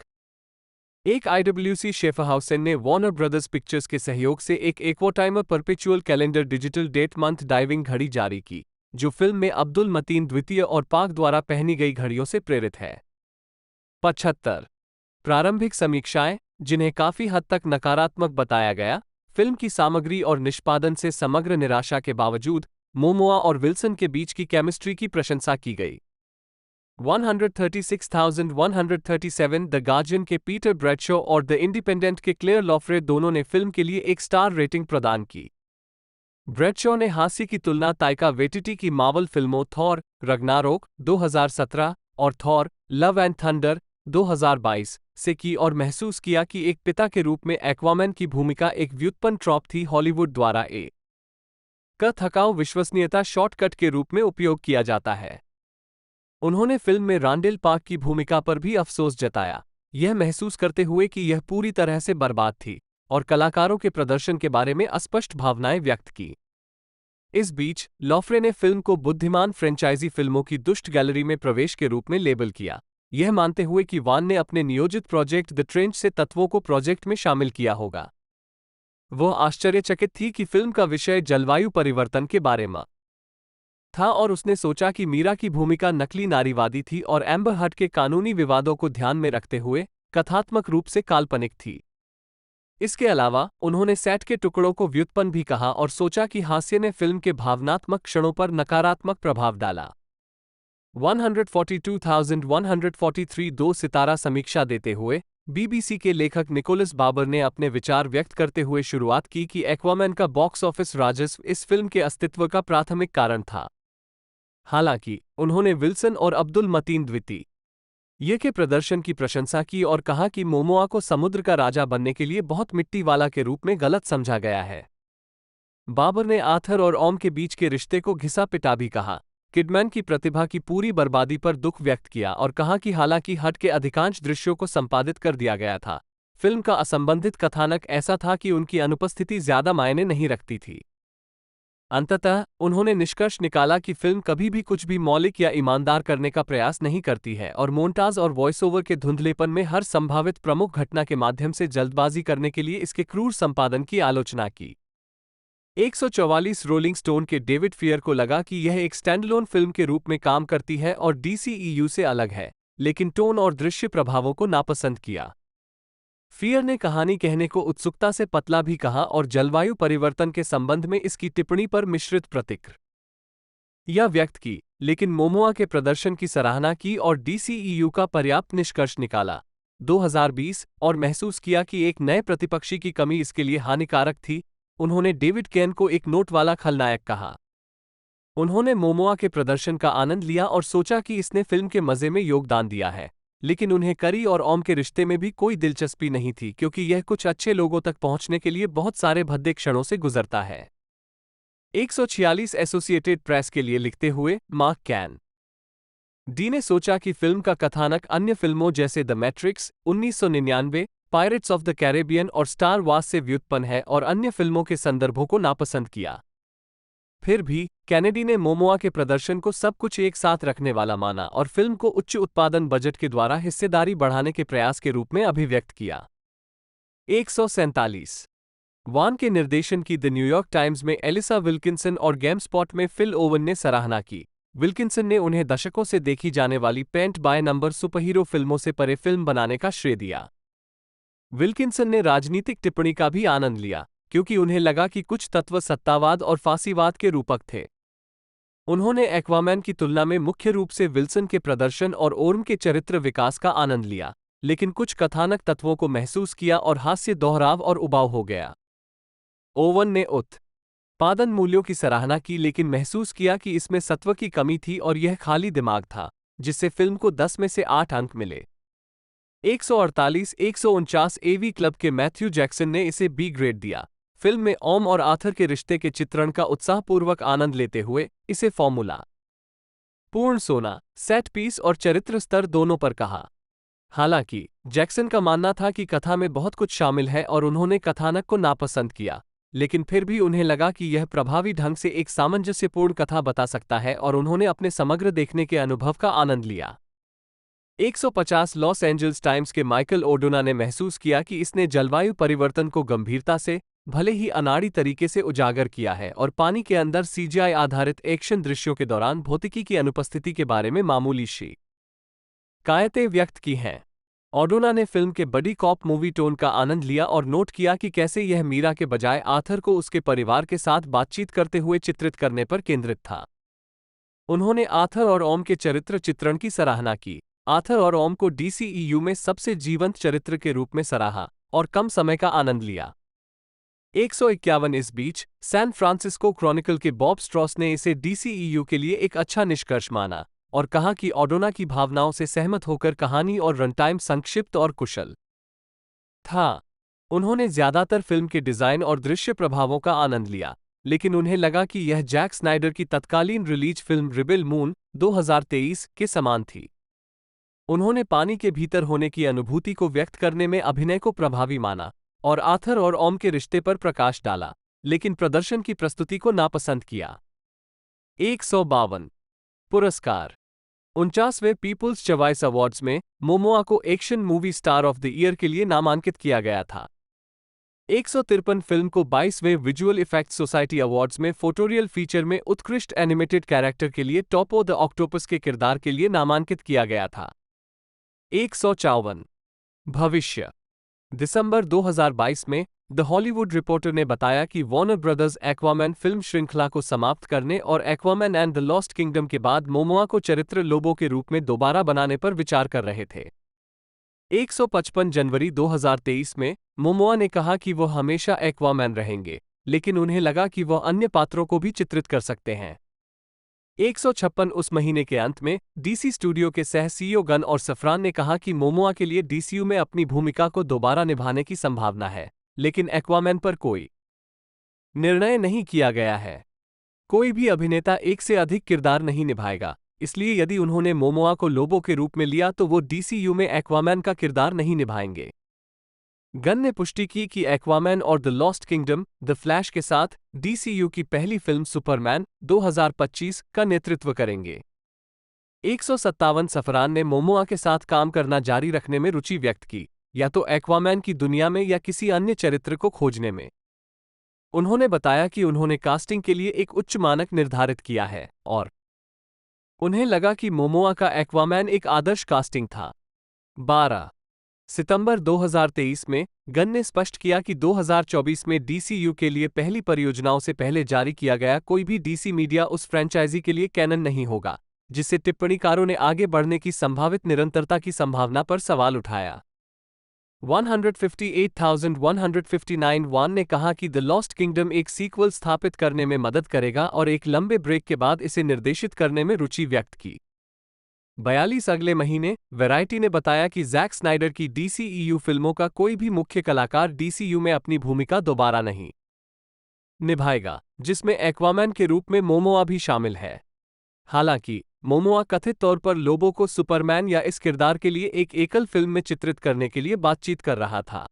एक IWC शेफरहाउसेन ने वॉर्नर ब्रदर्स पिक्चर्स के सहयोग से एक Aquatimer perpetual calendar digital date month diving घड़ी जारी की, जो फिल्म में अब्दुल मतीन द्वितीय और पाक द्वारा पहनी गई घड़ियों से प्रेरित है। 75 प्रारंभिक समीक्षाएं, जिन्हें काफी हद तक नकारात्मक बताया गया, फिल्म की सामग्री और निष्पादन से समग्र निराशा के बावजूद मोमोआ और विल्सन के बीच की केमिस्ट्री की प्रशंसा की गई। 136,137 द गार्जियन के पीटर ब्रैडशॉ और द इंडिपेंडेंट के क्लेयर लॉफ्रे दोनों ने फिल्म के लिए एक स्टार रेटिंग प्रदान की। ब्रैडशॉ ने हास्य की तुलना ताइका वेटिटी की मार्वल फिल्मों थॉर रग्नारोक 2017 और थॉर लव एंड थंडर 2022 से की और महसूस किया कि एक पिता के रूप में एक्वामैन की भूमिका एक व्युत्पन्न ट्रॉप थी हॉलीवुड द्वारा का थकाऊ विश्वसनीयता शॉर्टकट के रूप में उपयोग किया जाता है। उन्होंने फिल्म में रांडेल पार्क की भूमिका पर भी अफसोस जताया, यह महसूस करते हुए कि यह पूरी तरह से बर्बाद थी, और कलाकारों के प्रदर्शन के बारे में अस्पष्ट भावनाएं व्यक्त की। इस बीच लॉफ्रे ने फिल्म को बुद्धिमान फ्रेंचाइजी फिल्मों की दुष्ट गैलरी में प्रवेश के रूप में लेबल किया, यह मानते हुए कि वान ने अपने नियोजित प्रोजेक्ट द ट्रेंच से तत्वों को प्रोजेक्ट में शामिल किया होगा। वह आश्चर्यचकित थी कि फिल्म का विषय जलवायु परिवर्तन के बारे में था और उसने सोचा कि मीरा की भूमिका नकली नारीवादी थी और एम्बर हर्ड के कानूनी विवादों को ध्यान में रखते हुए कथात्मक रूप से काल्पनिक थी। इसके अलावा उन्होंने सेट के टुकड़ों को व्युत्पन्न भी कहा और सोचा कि हास्य ने फिल्म के भावनात्मक क्षणों पर नकारात्मक प्रभाव डाला। 142,143 दो सितारा समीक्षा देते हुए बीबीसी के लेखक निकोलस बाबर ने अपने विचार व्यक्त करते हुए शुरुआत की कि एक्वामैन का बॉक्स ऑफिस राजस्व इस फिल्म के अस्तित्व का प्राथमिक कारण था। हालांकि उन्होंने विल्सन और अब्दुल मतीन द्वितीय के प्रदर्शन की प्रशंसा की और कहा कि मोमोआ को समुद्र का राजा बनने के लिए बहुत मिट्टी वाला के रूप में गलत समझा गया है। बाबर ने आर्थर और ओम के बीच के रिश्ते को घिसा पिटा भी कहा, किडमैन की प्रतिभा की पूरी बर्बादी पर दुख व्यक्त किया और कहा कि हालांकि हट के अधिकांश दृश्यों को संपादित कर दिया गया था, फिल्म का असंबंधित कथानक ऐसा था कि उनकी अनुपस्थिति ज्यादा मायने नहीं रखती थी। अंततः उन्होंने निष्कर्ष निकाला कि फिल्म कभी भी कुछ भी मौलिक या ईमानदार करने का प्रयास नहीं करती है और मोन्टाज और वॉइस ओवर के धुंधलेपन में हर संभावित प्रमुख घटना के माध्यम से जल्दबाजी करने के लिए इसके क्रूर संपादन की आलोचना की। 144 रोलिंग स्टोन के डेविड फियर को लगा कि यह एक स्टैंडअलोन फिल्म के रूप में काम करती है और डीसीईयू से अलग है, लेकिन टोन और दृश्य प्रभावों को नापसंद किया। फियर ने कहानी कहने को उत्सुकता से पतला भी कहा और जलवायु परिवर्तन के संबंध में इसकी टिप्पणी पर मिश्रित प्रतिक्रिया व्यक्त की, लेकिन मोमोआ के प्रदर्शन की सराहना की और डीसीईयू का पर्याप्त निष्कर्ष निकाला। 2020 और महसूस किया कि एक नए प्रतिपक्षी की कमी इसके लिए हानिकारक थी। उन्होंने डेविड केन को एक नोट वाला खलनायक कहा। उन्होंने मोमोआ के प्रदर्शन का आनंद लिया और सोचा कि इसने फिल्म के मजे में योगदान दिया है, लेकिन उन्हें करी और ओम के रिश्ते में भी कोई दिलचस्पी नहीं थी क्योंकि यह कुछ अच्छे लोगों तक पहुंचने के लिए बहुत सारे भद्दे क्षणों से गुजरता है। 146 एसोसिएटेड प्रेस के लिए लिखते हुए मार्क कैन डी ने सोचा कि फिल्म का कथानक अन्य फिल्मों जैसे the matrix 1999, pirates of the Caribbean और स्टार वार्स से व्युत्पन्न है और अन्य फिल्मों के संदर्भों को नापसंद किया। फिर भी कैनेडी ने मोमोआ के प्रदर्शन को सब कुछ एक साथ रखने वाला माना और फिल्म को उच्च उत्पादन बजट के द्वारा हिस्सेदारी बढ़ाने के प्रयास के रूप में अभिव्यक्त किया। 147 वान के निर्देशन की द न्यूयॉर्क टाइम्स में एलिसा विल्किंसन और गेमस्पॉट में फिल ओवन ने सराहना की। विल्किंसन ने उन्हें दशकों से देखी जाने वाली पेंट बाय नंबर सुपरहीरो फिल्मों से परे फिल्म बनाने का श्रेय दिया। विल्किंसन ने राजनीतिक टिप्पणी का भी आनंद लिया क्योंकि उन्हें लगा कि कुछ तत्व सत्तावाद और फांसीवाद के रूपक थे। उन्होंने एक्वामैन की तुलना में मुख्य रूप से विल्सन के प्रदर्शन और ओर्म के चरित्र विकास का आनंद लिया, लेकिन कुछ कथानक तत्वों को महसूस किया और हास्य दोहराव और उबाऊ हो गया। ओवन ने उत्पादन मूल्यों की सराहना की लेकिन महसूस किया कि इसमें सत्व की कमी थी और यह खाली दिमाग था, जिससे फिल्म को 10 में से 8 अंक मिले। 148-149 एवी क्लब के मैथ्यू जैक्सन ने इसे बी ग्रेड दिया। फिल्म में ओम और आर्थर के रिश्ते के चित्रण का उत्साहपूर्वक आनंद लेते हुए इसे फॉर्मूला पूर्ण सोना, सेट पीस और चरित्र स्तर दोनों पर कहा। हालांकि जैक्सन का मानना था कि कथा में बहुत कुछ शामिल है और उन्होंने कथानक को नापसंद किया, लेकिन फिर भी उन्हें लगा कि यह प्रभावी ढंग से एक सामंजस्यपूर्ण कथा बता सकता है और उन्होंने अपने समग्र देखने के अनुभव का आनंद लिया। 150 लॉस एंजल्स टाइम्स के माइकल ओडोना ने महसूस किया कि इसने जलवायु परिवर्तन को गंभीरता से, भले ही अनाड़ी तरीके से उजागर किया है और पानी के अंदर सीजीआई आधारित एक्शन दृश्यों के दौरान भौतिकी की अनुपस्थिति के बारे में मामूली शिकायतें व्यक्त की हैं। ओडोना ने फिल्म के बडी कॉप मूवी टोन का आनंद लिया और नोट किया कि कैसे यह मीरा के बजाय आर्थर को उसके परिवार के साथ बातचीत करते हुए चित्रित करने पर केंद्रित था। उन्होंने आर्थर और ओम के चरित्र चित्रण की सराहना की। आर्थर और ओम को डीसीईयू में सबसे जीवंत चरित्र के रूप में सराहा और कम समय का आनंद लिया। 151 इस बीच सैन फ्रांसिस्को क्रॉनिकल के बॉब स्ट्रॉस ने इसे डीसीईयू के लिए एक अच्छा निष्कर्ष माना और कहा कि ओडोना की भावनाओं से सहमत होकर कहानी और रनटाइम संक्षिप्त और कुशल था। उन्होंने ज्यादातर फिल्म के डिजाइन और दृश्य प्रभावों का आनंद लिया, लेकिन उन्हें लगा कि यह जैक स्नाइडर की तत्कालीन रिलीज फिल्म रिबेल मून 2023 के समान थी। उन्होंने पानी के भीतर होने की अनुभूति को व्यक्त करने में अभिनय को प्रभावी माना और आर्थर और ओम के रिश्ते पर प्रकाश डाला, लेकिन प्रदर्शन की प्रस्तुति को नापसंद किया। 152 पुरस्कार 49वें पीपुल्स चॉइस अवार्ड्स में मोमोआ को action movie star of the year के लिए नामांकित किया गया था। 153 फिल्म को 22वें विजुअल इफेक्ट्स सोसाइटी अवार्ड्स में फोटोरियल फीचर में उत्कृष्ट एनिमेटेड कैरेक्टर के लिए टॉपो द ऑक्टोपस के किरदार के लिए नामांकित किया गया था। 154 भविष्य। दिसंबर 2022 में द हॉलीवुड रिपोर्टर ने बताया कि वार्नर ब्रदर्स एक्वामैन फिल्म श्रृंखला को समाप्त करने और Aquaman and the lost kingdom के बाद मोमोआ को चरित्र लोबो के रूप में दोबारा बनाने पर विचार कर रहे थे। 155 जनवरी 2023 में मोमोआ ने कहा कि वो हमेशा एक्वामैन रहेंगे, लेकिन उन्हें लगा कि वह अन्य पात्रों को भी चित्रित कर सकते हैं। 156 उस महीने के अंत में डीसी स्टूडियो के सह सीईओ गन और सफरान ने कहा कि मोमोआ के लिए डीसीयू में अपनी भूमिका को दोबारा निभाने की संभावना है, लेकिन एक्वामैन पर कोई निर्णय नहीं किया गया है। कोई भी अभिनेता एक से अधिक किरदार नहीं निभाएगा, इसलिए यदि उन्होंने मोमोआ को लोबो के रूप में लिया तो वो डीसीयू में एक्वामैन का किरदार नहीं निभाएंगे। गन ने पुष्टि की कि एक्वामैन और the lost kingdom the flash के साथ डीसीयू की पहली फिल्म सुपरमैन 2025 का नेतृत्व करेंगे। 157 सफरान ने मोमोआ के साथ काम करना जारी रखने में रुचि व्यक्त की, या तो एक्वामैन की दुनिया में या किसी अन्य चरित्र को खोजने में। उन्होंने बताया कि उन्होंने कास्टिंग के लिए एक उच्च मानक निर्धारित किया है और उन्हें लगा कि मोमोआ का एक्वामैन एक आदर्श कास्टिंग था। 12 सितंबर 2023 में गन ने स्पष्ट किया कि 2024 में डीसीयू के लिए पहली परियोजनाओं से पहले जारी किया गया कोई भी डीसी मीडिया उस फ्रेंचाइजी के लिए कैनन नहीं होगा, जिससे टिप्पणीकारों ने आगे बढ़ने की संभावित निरंतरता की संभावना पर सवाल उठाया। 158,159 वान ने कहा कि द लॉस्ट किंगडम एक सीक्वल स्थापित करने में मदद करेगा और एक लंबे ब्रेक के बाद इसे निर्देशित करने में रुचि व्यक्त की। 42 अगले महीने वैरायटी ने बताया कि जैक स्नाइडर की डीसीईयू फिल्मों का कोई भी मुख्य कलाकार डीसीयू में अपनी भूमिका दोबारा नहीं निभाएगा, जिसमें एक्वामैन के रूप में मोमोआ भी शामिल है। हालांकि मोमोआ कथित तौर पर लोबो को सुपरमैन या इस किरदार के लिए एक एकल फिल्म में चित्रित करने के लिए बातचीत कर रहा था।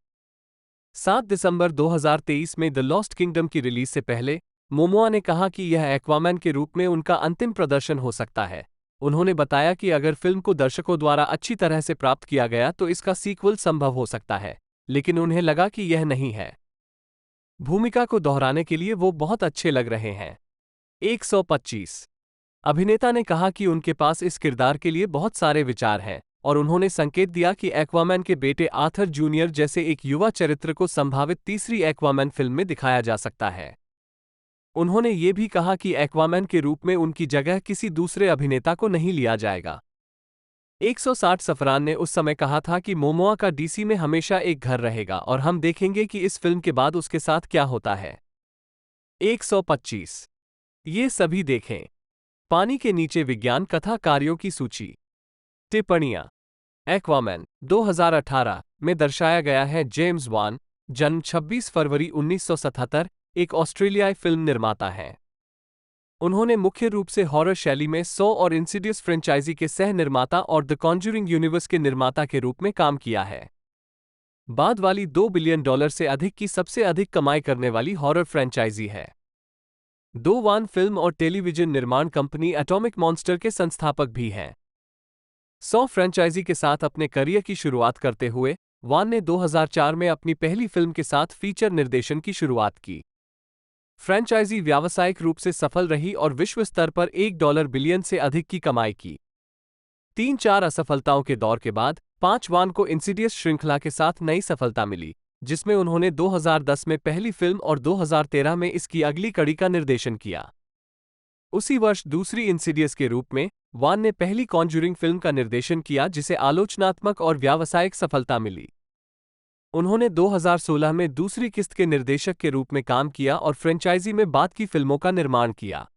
7 दिसंबर 2023 में द लॉस्ट किंगडम की रिलीज से पहले मोमोआ ने कहा कि यह एक्वामैन के रूप में उनका अंतिम प्रदर्शन हो सकता है। उन्होंने बताया कि अगर फिल्म को दर्शकों द्वारा अच्छी तरह से प्राप्त किया गया तो इसका सीक्वल संभव हो सकता है, लेकिन उन्हें लगा कि यह नहीं है। भूमिका को दोहराने के लिए वो बहुत अच्छे लग रहे हैं। 125 अभिनेता ने कहा कि उनके पास इस किरदार के लिए बहुत सारे विचार हैं और उन्होंने संकेत दिया कि एक्वामैन के बेटे आर्थर जूनियर जैसे एक युवा चरित्र को संभावित तीसरी एक्वामैन फिल्म में दिखाया जा सकता है। उन्होंने ये भी कहा कि एक्वामैन के रूप में उनकी जगह किसी दूसरे अभिनेता को नहीं लिया जाएगा। 160 सफरान ने उस समय कहा था कि मोमोआ का डीसी में हमेशा एक घर रहेगा और हम देखेंगे कि इस फिल्म के बाद उसके साथ क्या होता है। 125 ये सभी देखें। पानी के नीचे विज्ञान कथा कार्यों की सूची। टिप्पणियां। एक्वामैन 2018 में दर्शाया गया है। जेम्स वान, जन्म 26 फरवरी 1977, एक ऑस्ट्रेलियाई फिल्म निर्माता हैं। उन्होंने मुख्य रूप से हॉरर शैली में सॉ और इंसिडियस फ्रेंचाइजी के सह निर्माता और द कॉन्ज्यूरिंग यूनिवर्स के निर्माता के रूप में काम किया है। बाद वाली $2 बिलियन से अधिक की सबसे अधिक कमाई करने वाली हॉरर फ्रेंचाइजी है। दो वान फिल्म और टेलीविजन निर्माण कंपनी एटॉमिक मॉन्स्टर के संस्थापक भी हैं। सॉ फ्रेंचाइजी के साथ अपने करियर की शुरुआत करते हुए वान ने 2004 में अपनी पहली फिल्म के साथ फीचर निर्देशन की शुरुआत की। फ्रेंचाइजी व्यावसायिक रूप से सफल रही और विश्व स्तर पर $1 बिलियन से अधिक की कमाई की। 3-4 असफलताओं के दौर के बाद 5 वान को इंसिडियस श्रृंखला के साथ नई सफलता मिली, जिसमें उन्होंने 2010 में पहली फिल्म और 2013 में इसकी अगली कड़ी का निर्देशन किया। उसी वर्ष दूसरी इंसिडियस के रूप में वान ने पहली कॉन्ज्यूरिंग फिल्म का निर्देशन किया, जिसे आलोचनात्मक और व्यावसायिक सफलता मिली। उन्होंने 2016 में दूसरी किस्त के निर्देशक के रूप में काम किया और फ्रेंचाइजी में बाद की फिल्मों का निर्माण किया।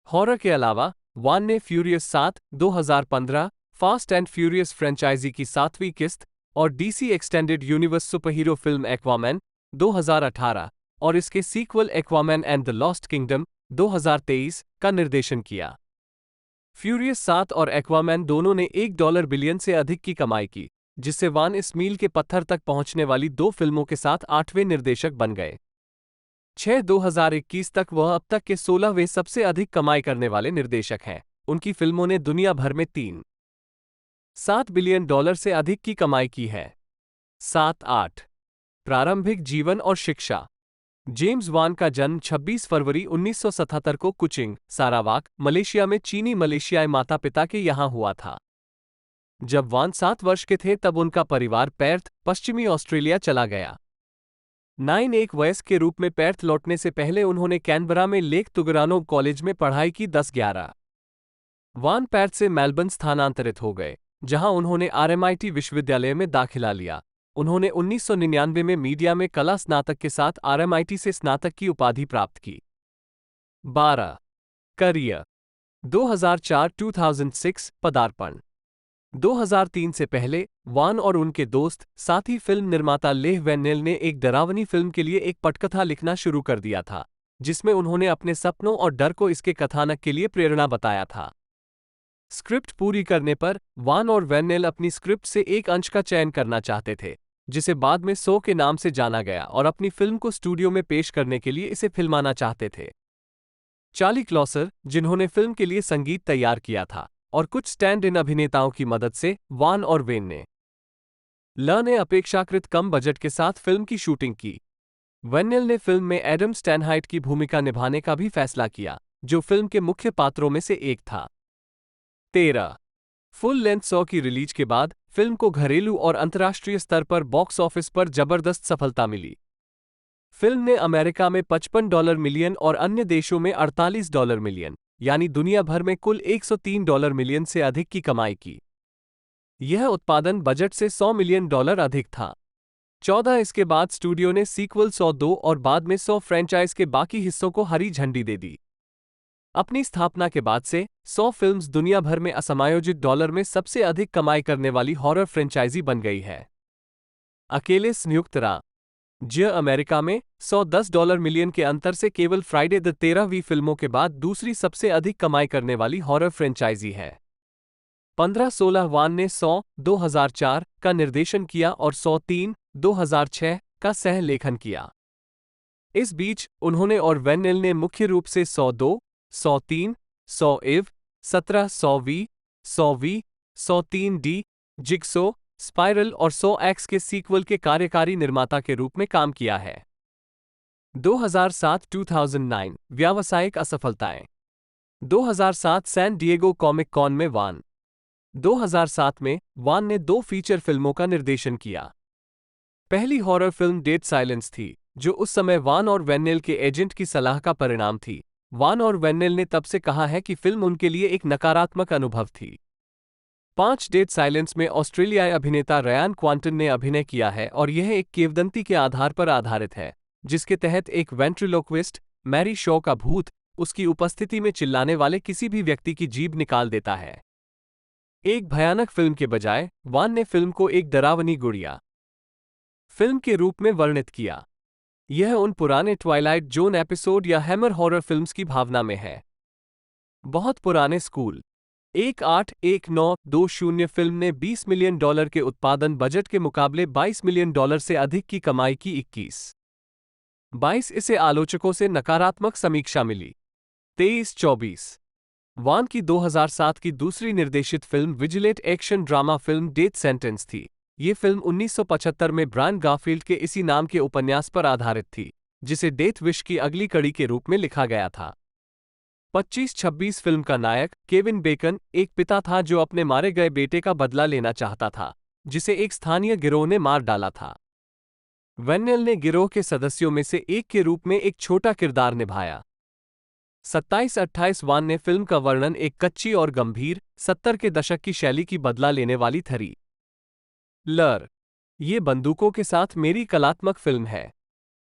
हॉरर के अलावा वान ने furious 7, 2015, fast and furious franchise की 7वीं किस्त और DC extended universe superhero film Aquaman 2018 और इसके sequel Aquaman and the lost kingdom 2023 का निर्देशन किया। फ्यूरियस 7 और एक्वामैन दोनों ने $1 बिलियन से अधिक की कमाई की, जिससे वान इस मील के पत्थर तक पहुंचने वाली 2 फिल्मों के साथ 8वें निर्देशक बन गए। 2021 तक वह अब तक के 16वें सबसे अधिक कमाई करने वाले निर्देशक हैं। उनकी फिल्मों ने दुनिया भर में $3.7 बिलियन से अधिक की कमाई की है। 7-8 प्रारंभिक जीवन और शिक्षा। जेम्स वान का जन्म 26 फरवरी 1977 को कुचिंग, सारावाक, मलेशिया में चीनी मलेशियाई माता पिता के यहाँ हुआ था। जब वान 7 वर्ष के थे तब उनका परिवार पेर्थ, पश्चिमी ऑस्ट्रेलिया चला गया। 1 वयस्क के रूप में पेर्थ लौटने से पहले उन्होंने कैनबरा में लेक तुगरानो कॉलेज में पढ़ाई की। 10-11 वान पेर्थ से मेलबर्न स्थानांतरित हो गए, जहां उन्होंने RMIT विश्वविद्यालय में दाखिला लिया। उन्होंने 1999 में मीडिया में कला स्नातक के साथ RMIT से स्नातक की उपाधि प्राप्त की। 12 करियर 2004-2006 पदार्पण 2003 से पहले वान और उनके दोस्त साथी फिल्म निर्माता लेह वेन्नेल ने एक डरावनी फिल्म के लिए एक पटकथा लिखना शुरू कर दिया था, जिसमें उन्होंने अपने सपनों और डर को इसके कथानक के लिए प्रेरणा बताया था। स्क्रिप्ट पूरी करने पर वान और वेन्नेल अपनी स्क्रिप्ट से एक अंश का चयन करना चाहते थे, जिसे बाद में सो के नाम से जाना गया, और अपनी फिल्म को स्टूडियो में पेश करने के लिए इसे फिल्माना चाहते थे। चार्ली क्लॉसर, जिन्होंने फिल्म के लिए संगीत तैयार किया था, और कुछ स्टैंड इन अभिनेताओं की मदद से वान और वेन ने अपेक्षाकृत कम बजट के साथ फिल्म की शूटिंग की। वेन्नेल ने फिल्म में एडम स्टैनहाइट की भूमिका निभाने का भी फैसला किया, जो फिल्म के मुख्य पात्रों में से एक था। 13 फुल लेंथ सॉ की रिलीज के बाद फिल्म को घरेलू और अंतर्राष्ट्रीय स्तर पर बॉक्स ऑफिस पर जबरदस्त सफलता मिली। फिल्म ने अमेरिका में $55 मिलियन और अन्य देशों में $48 मिलियन, यानी दुनिया भर में कुल $103 मिलियन से अधिक की कमाई की। यह उत्पादन बजट से $100 मिलियन अधिक था। 14 इसके बाद स्टूडियो ने सीक्वल सॉ 2 और बाद में सॉ फ्रेंचाइज के बाकी हिस्सों को हरी झंडी दे दी। अपनी स्थापना के बाद से सॉ फिल्म्स दुनिया भर में असमायोजित डॉलर में सबसे अधिक कमाई करने वाली हॉरर फ्रेंचाइजी बन गई है। अकेले संयुक्त राज्य अमेरिका में सॉ $10 मिलियन के अंतर से केवल फ्राइडे द 13वीं फिल्मों के बाद दूसरी सबसे अधिक कमाई करने वाली हॉरर फ्रेंचाइजी है। 15-16 वान ने सॉ 2004 का निर्देशन किया और सॉ 3 2006 का सह लेखन किया। इस बीच उन्होंने और वेन्नेल ने मुख्य रूप से सॉ 2, सॉ 3, सॉ इव 17, Saw V, Saw 3D, Jigsaw, Spiral और सॉ एक्स के सीक्वल के कार्यकारी निर्माता के रूप में काम किया है। 2007-2009 व्यावसायिक असफलताएं। 2007 सैन डिएगो कॉमिक कॉन में वान। 2007 में वान ने 2 फीचर फिल्मों का निर्देशन किया। पहली हॉरर फिल्म डेड साइलेंस थी, जो उस समय वान और वेन्नेल के एजेंट की सलाह का परिणाम थी। वान और वेन्नेल ने तब से कहा है कि फिल्म उनके लिए एक नकारात्मक अनुभव थी। 5 डेड साइलेंस में ऑस्ट्रेलियाई अभिनेता रयान क्वांटन ने अभिनय किया है और यह एक किंवदंती के आधार पर आधारित है, जिसके तहत एक वेंट्रिलोक्विस्ट, मैरी शॉ का भूत, उसकी उपस्थिति में चिल्लाने वाले किसी भी व्यक्ति की जीभ निकाल देता है। एक भयानक फिल्म के बजाय वान ने फिल्म को एक डरावनी गुड़िया फिल्म के रूप में वर्णित किया। यह उन पुराने ट्वाइलाइट जोन एपिसोड या हैमर हॉरर फिल्म्स की भावना में है। बहुत पुराने स्कूल 181920 फिल्म ने $20 मिलियन के उत्पादन बजट के मुकाबले $22 मिलियन से अधिक की कमाई की। 21 इसे आलोचकों से नकारात्मक समीक्षा मिली। 23-24 वान की 2007 की दूसरी निर्देशित film vigilante action drama film Death Sentence थी। ये फिल्म 1975 में ब्रायन गारफील्ड के इसी नाम के उपन्यास पर आधारित थी, जिसे डेथ विश की अगली कड़ी के रूप में लिखा गया था। 25-26 फिल्म का नायक केविन बेकन एक पिता था जो अपने मारे गए बेटे का बदला लेना चाहता था, जिसे एक स्थानीय गिरोह ने मार डाला था। वेन्नेल ने गिरोह के सदस्यों में से एक के रूप में एक छोटा किरदार निभाया। 27-28 वान ने फिल्म का वर्णन एक कच्ची और गंभीर 70 के दशक की शैली की बदला लेने वाली थरी। ये बंदूकों के साथ मेरी कलात्मक फिल्म है।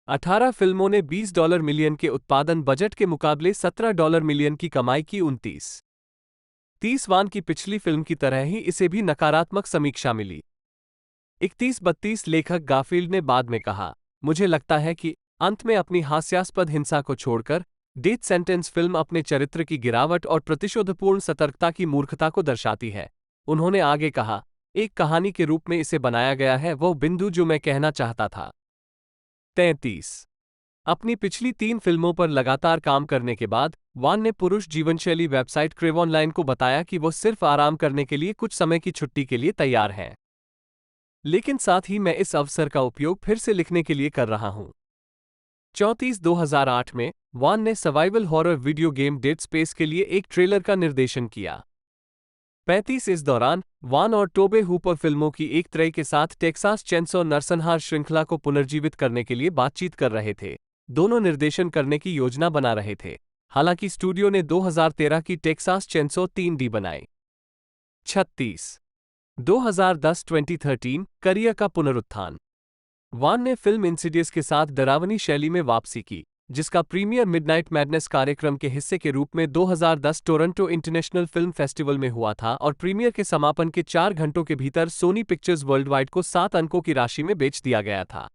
18 फिल्मों ने $20 मिलियन के उत्पादन बजट के मुकाबले $17 मिलियन की कमाई की। 29-30 वान की पिछली फिल्म की तरह ही इसे भी नकारात्मक समीक्षा मिली। 31-32 लेखक गारफील्ड ने बाद में कहा, मुझे लगता है कि अंत में अपनी हास्यास्पद हिंसा को छोड़कर डेथ सेंटेंस फिल्म अपने चरित्र की गिरावट और प्रतिशोधपूर्ण सतर्कता की मूर्खता को दर्शाती है। उन्होंने आगे कहा, एक कहानी के रूप में इसे बनाया गया है वो बिंदु जो मैं कहना चाहता था। 33 अपनी पिछली 3 फिल्मों पर लगातार काम करने के बाद वान ने पुरुष जीवनशैली वेबसाइट क्रेव ऑनलाइन को बताया कि वो सिर्फ आराम करने के लिए कुछ समय की छुट्टी के लिए तैयार हैं। लेकिन साथ ही मैं इस अवसर का उपयोग फिर से लिखने के लिए कर रहा हूं। 34 2008 में वान ने survival horror video game dead space के लिए एक ट्रेलर का निर्देशन किया। 35 इस दौरान वान और टोबे हूपर फिल्मों की एक त्रय के साथ टेक्सास चेनसॉ नरसंहार श्रृंखला को पुनर्जीवित करने के लिए बातचीत कर रहे थे। दोनों निर्देशन करने की योजना बना रहे थे। हालांकि स्टूडियो ने 2013 की टेक्सास चेनसॉ 3D बनाई। 36 2010 2013 करियर का पुनरुत्थान। वान ने फिल्म इंसिडियस के साथ डरावनी शैली में वापसी की, जिसका प्रीमियर मिडनाइट मैडनेस कार्यक्रम के हिस्से के रूप में 2010 टोरंटो इंटरनेशनल फिल्म फेस्टिवल में हुआ था और प्रीमियर के समापन के 4 घंटों के भीतर सोनी पिक्चर्स वर्ल्डवाइड को 7 अंकों की राशि में बेच दिया गया था।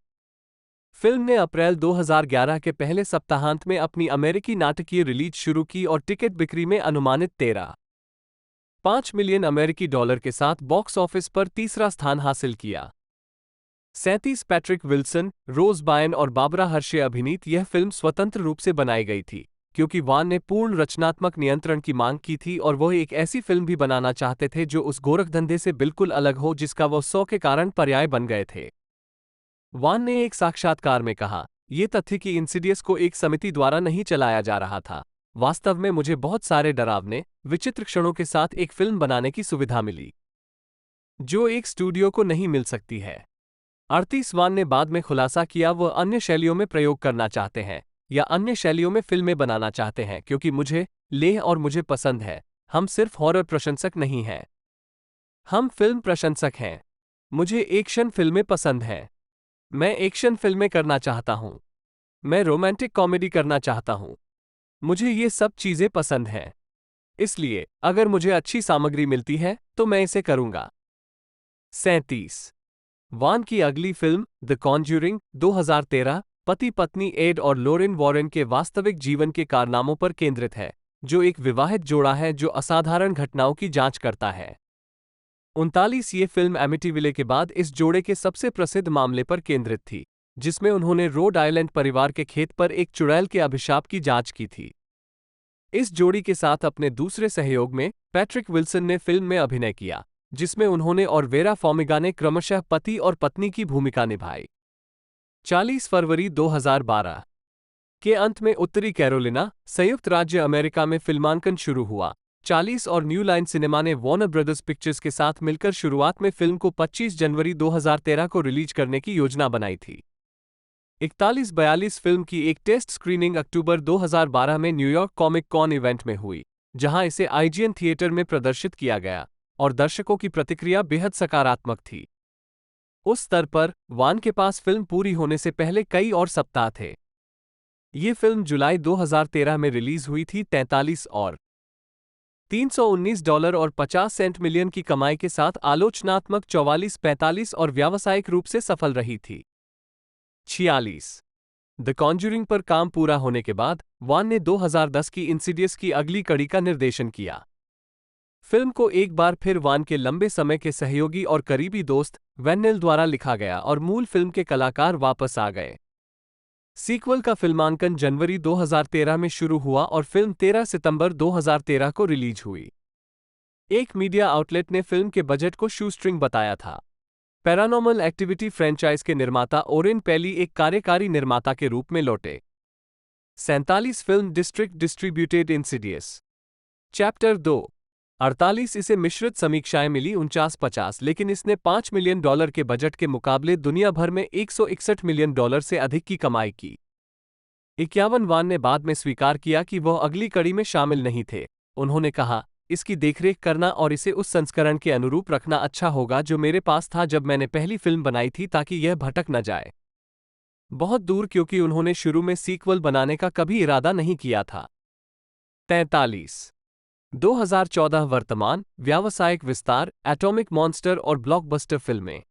फिल्म ने अप्रैल 2011 के पहले सप्ताहांत में अपनी अमेरिकी नाटकीय रिलीज शुरू की और टिकट बिक्री में अनुमानित 13.5 मिलियन अमेरिकी डॉलर के साथ बॉक्स ऑफिस पर तीसरा स्थान हासिल किया। 37 पैट्रिक विल्सन, रोज बायन और बाबरा हर्शे अभिनीत यह फिल्म स्वतंत्र रूप से बनाई गई थी, क्योंकि वान ने पूर्ण रचनात्मक नियंत्रण की मांग की थी और वह एक ऐसी फिल्म भी बनाना चाहते थे जो उस गोरखधंधे से बिल्कुल अलग हो जिसका वह 100 के कारण पर्याय बन गए थे। वान ने एक साक्षात्कार में कहा, ये तथ्य कि इंसिडियस को एक समिति द्वारा नहीं चलाया जा रहा था, वास्तव में मुझे बहुत सारे डरावने, विचित्र क्षणों के साथ एक फिल्म बनाने की सुविधा मिली, जो एक स्टूडियो को नहीं मिल सकती है। 38 वान ने बाद में खुलासा किया वह अन्य शैलियों में प्रयोग करना चाहते हैं या अन्य शैलियों में फिल्में बनाना चाहते हैं क्योंकि मुझे लेह और मुझे पसंद है। हम सिर्फ हॉरर प्रशंसक नहीं हैं, हम फिल्म प्रशंसक हैं। मुझे एक्शन फिल्में पसंद हैं। मैं एक्शन फिल्में करना चाहता हूं। मैं रोमांटिक कॉमेडी करना चाहता हूं। मुझे ये सब चीजें पसंद हैं। इसलिए अगर मुझे अच्छी सामग्री मिलती है तो मैं इसे करूंगा। 37 वान की अगली फिल्म द कॉन्ज्यूरिंग 2013 पति पत्नी एड और लोरेन वॉरेन के वास्तविक जीवन के कारनामों पर केंद्रित है, जो एक विवाहित जोड़ा है जो असाधारण घटनाओं की जांच करता है। 39 ये फिल्म एमिटीविले के बाद इस जोड़े के सबसे प्रसिद्ध मामले पर केंद्रित थी, जिसमें उन्होंने रोड आइलैंड परिवार के खेत पर एक चुड़ैल के अभिशाप की जांच की थी। इस जोड़ी के साथ अपने दूसरे सहयोग में पैट्रिक विल्सन ने फिल्म में अभिनय किया, जिसमें उन्होंने और वेरा फॉर्मिगा ने क्रमशः पति और पत्नी की भूमिका निभाई। 40 फरवरी 2012 के अंत में उत्तरी कैरोलिना, संयुक्त राज्य अमेरिका में फिल्मांकन शुरू हुआ। 40 और न्यू लाइन सिनेमा ने वॉर्नर ब्रदर्स पिक्चर्स के साथ मिलकर शुरुआत में फिल्म को 25 जनवरी 2013 को रिलीज करने की योजना बनाई थी। 41-42 फिल्म की एक टेस्ट स्क्रीनिंग अक्टूबर 2012 में न्यूयॉर्क कॉमिक कॉन इवेंट में हुई, जहां इसे आईजीएन थिएटर में प्रदर्शित किया गया और दर्शकों की प्रतिक्रिया बेहद सकारात्मक थी। उस स्तर पर वान के पास फिल्म पूरी होने से पहले कई और सप्ताह थे। ये फिल्म जुलाई 2013 में रिलीज हुई थी। 43 और $319 और 50 सेंट मिलियन की कमाई के साथ आलोचनात्मक 44-45 और व्यावसायिक रूप से सफल रही थी। 46 द कॉन्ज्यूरिंग पर काम पूरा होने के बाद वान ने 2010 की इंसिडियस की अगली कड़ी का निर्देशन किया। फिल्म को एक बार फिर वान के लंबे समय के सहयोगी और करीबी दोस्त वैन नेल द्वारा लिखा गया और मूल फिल्म के कलाकार वापस आ गए। सीक्वल का फिल्मांकन जनवरी 2013 में शुरू हुआ और फिल्म 13 सितंबर 2013 को रिलीज हुई। एक मीडिया आउटलेट ने फिल्म के बजट को शूस्ट्रिंग बताया था। पैरानॉर्मल एक्टिविटी फ्रेंचाइज के निर्माता ओरेन पेली एक कार्यकारी निर्माता के रूप में लौटे। 47 film district distributed Insidious chapter 2 48 इसे मिश्रित समीक्षाएं मिली 49-50, लेकिन इसने $5 मिलियन के बजट के मुकाबले दुनिया भर में $161 मिलियन से अधिक की कमाई की। 51 वान ने बाद में स्वीकार किया कि वह अगली कड़ी में शामिल नहीं थे। उन्होंने कहा, इसकी देखरेख करना और इसे उस संस्करण के अनुरूप रखना अच्छा होगा जो मेरे पास था जब मैंने पहली फिल्म बनाई थी, ताकि यह भटक न जाए बहुत दूर, क्योंकि उन्होंने शुरू में सीक्वल बनाने का कभी इरादा नहीं किया था। 43 2014 वर्तमान व्यावसायिक विस्तार एटॉमिक मॉन्स्टर और ब्लॉकबस्टर फिल्में।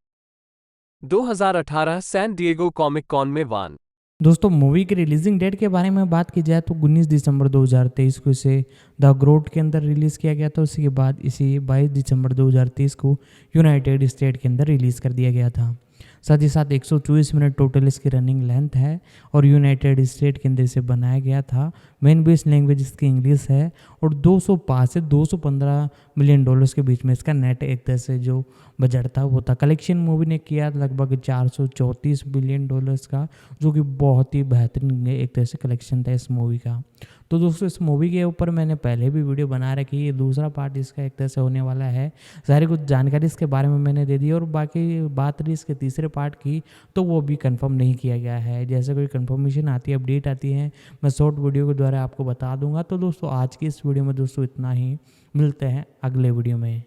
2018 सैन डिएगो कॉमिक कॉन में वान। दोस्तों, मूवी की रिलीजिंग डेट के बारे में बात की जाए तो 19 दिसंबर 2023 को इसे द ग्रोट के अंदर रिलीज़ किया गया था। उसके बाद इसे 22 दिसंबर 2023 को यूनाइटेड स्टेट के अंदर रिलीज़ कर दिया गया था। साथ ही साथ 124 मिनट टोटल इसकी रनिंग लेंथ है और यूनाइटेड स्टेट के अंदर इसे बनाया गया था। मेन बेस लैंग्वेज इसकी इंग्लिश है और 205 से 215 मिलियन डॉलर्स के बीच में इसका नेट एक तरह से जो बजट था वो था। कलेक्शन मूवी ने किया लगभग 434 बिलियन डॉलर्स का, जो कि बहुत ही बेहतरीन एक तरह से कलेक्शन था इस मूवी का। तो दोस्तों इस मूवी के ऊपर मैंने पहले भी वीडियो बना रखी है, ये दूसरा पार्ट इसका एक तरह से होने वाला है। सारी कुछ जानकारी इसके बारे में मैंने दे दी और बाकी बात रही इसके तीसरे पार्ट की, तो वो भी कंफर्म नहीं किया गया है। जैसे कोई कंफर्मेशन आती है, अपडेट आती है, मैं शॉर्ट वीडियो के द्वारा आपको बता दूंगा। तो दोस्तों आज की इस वीडियो में दोस्तों इतना ही, मिलते हैं अगले वीडियो में।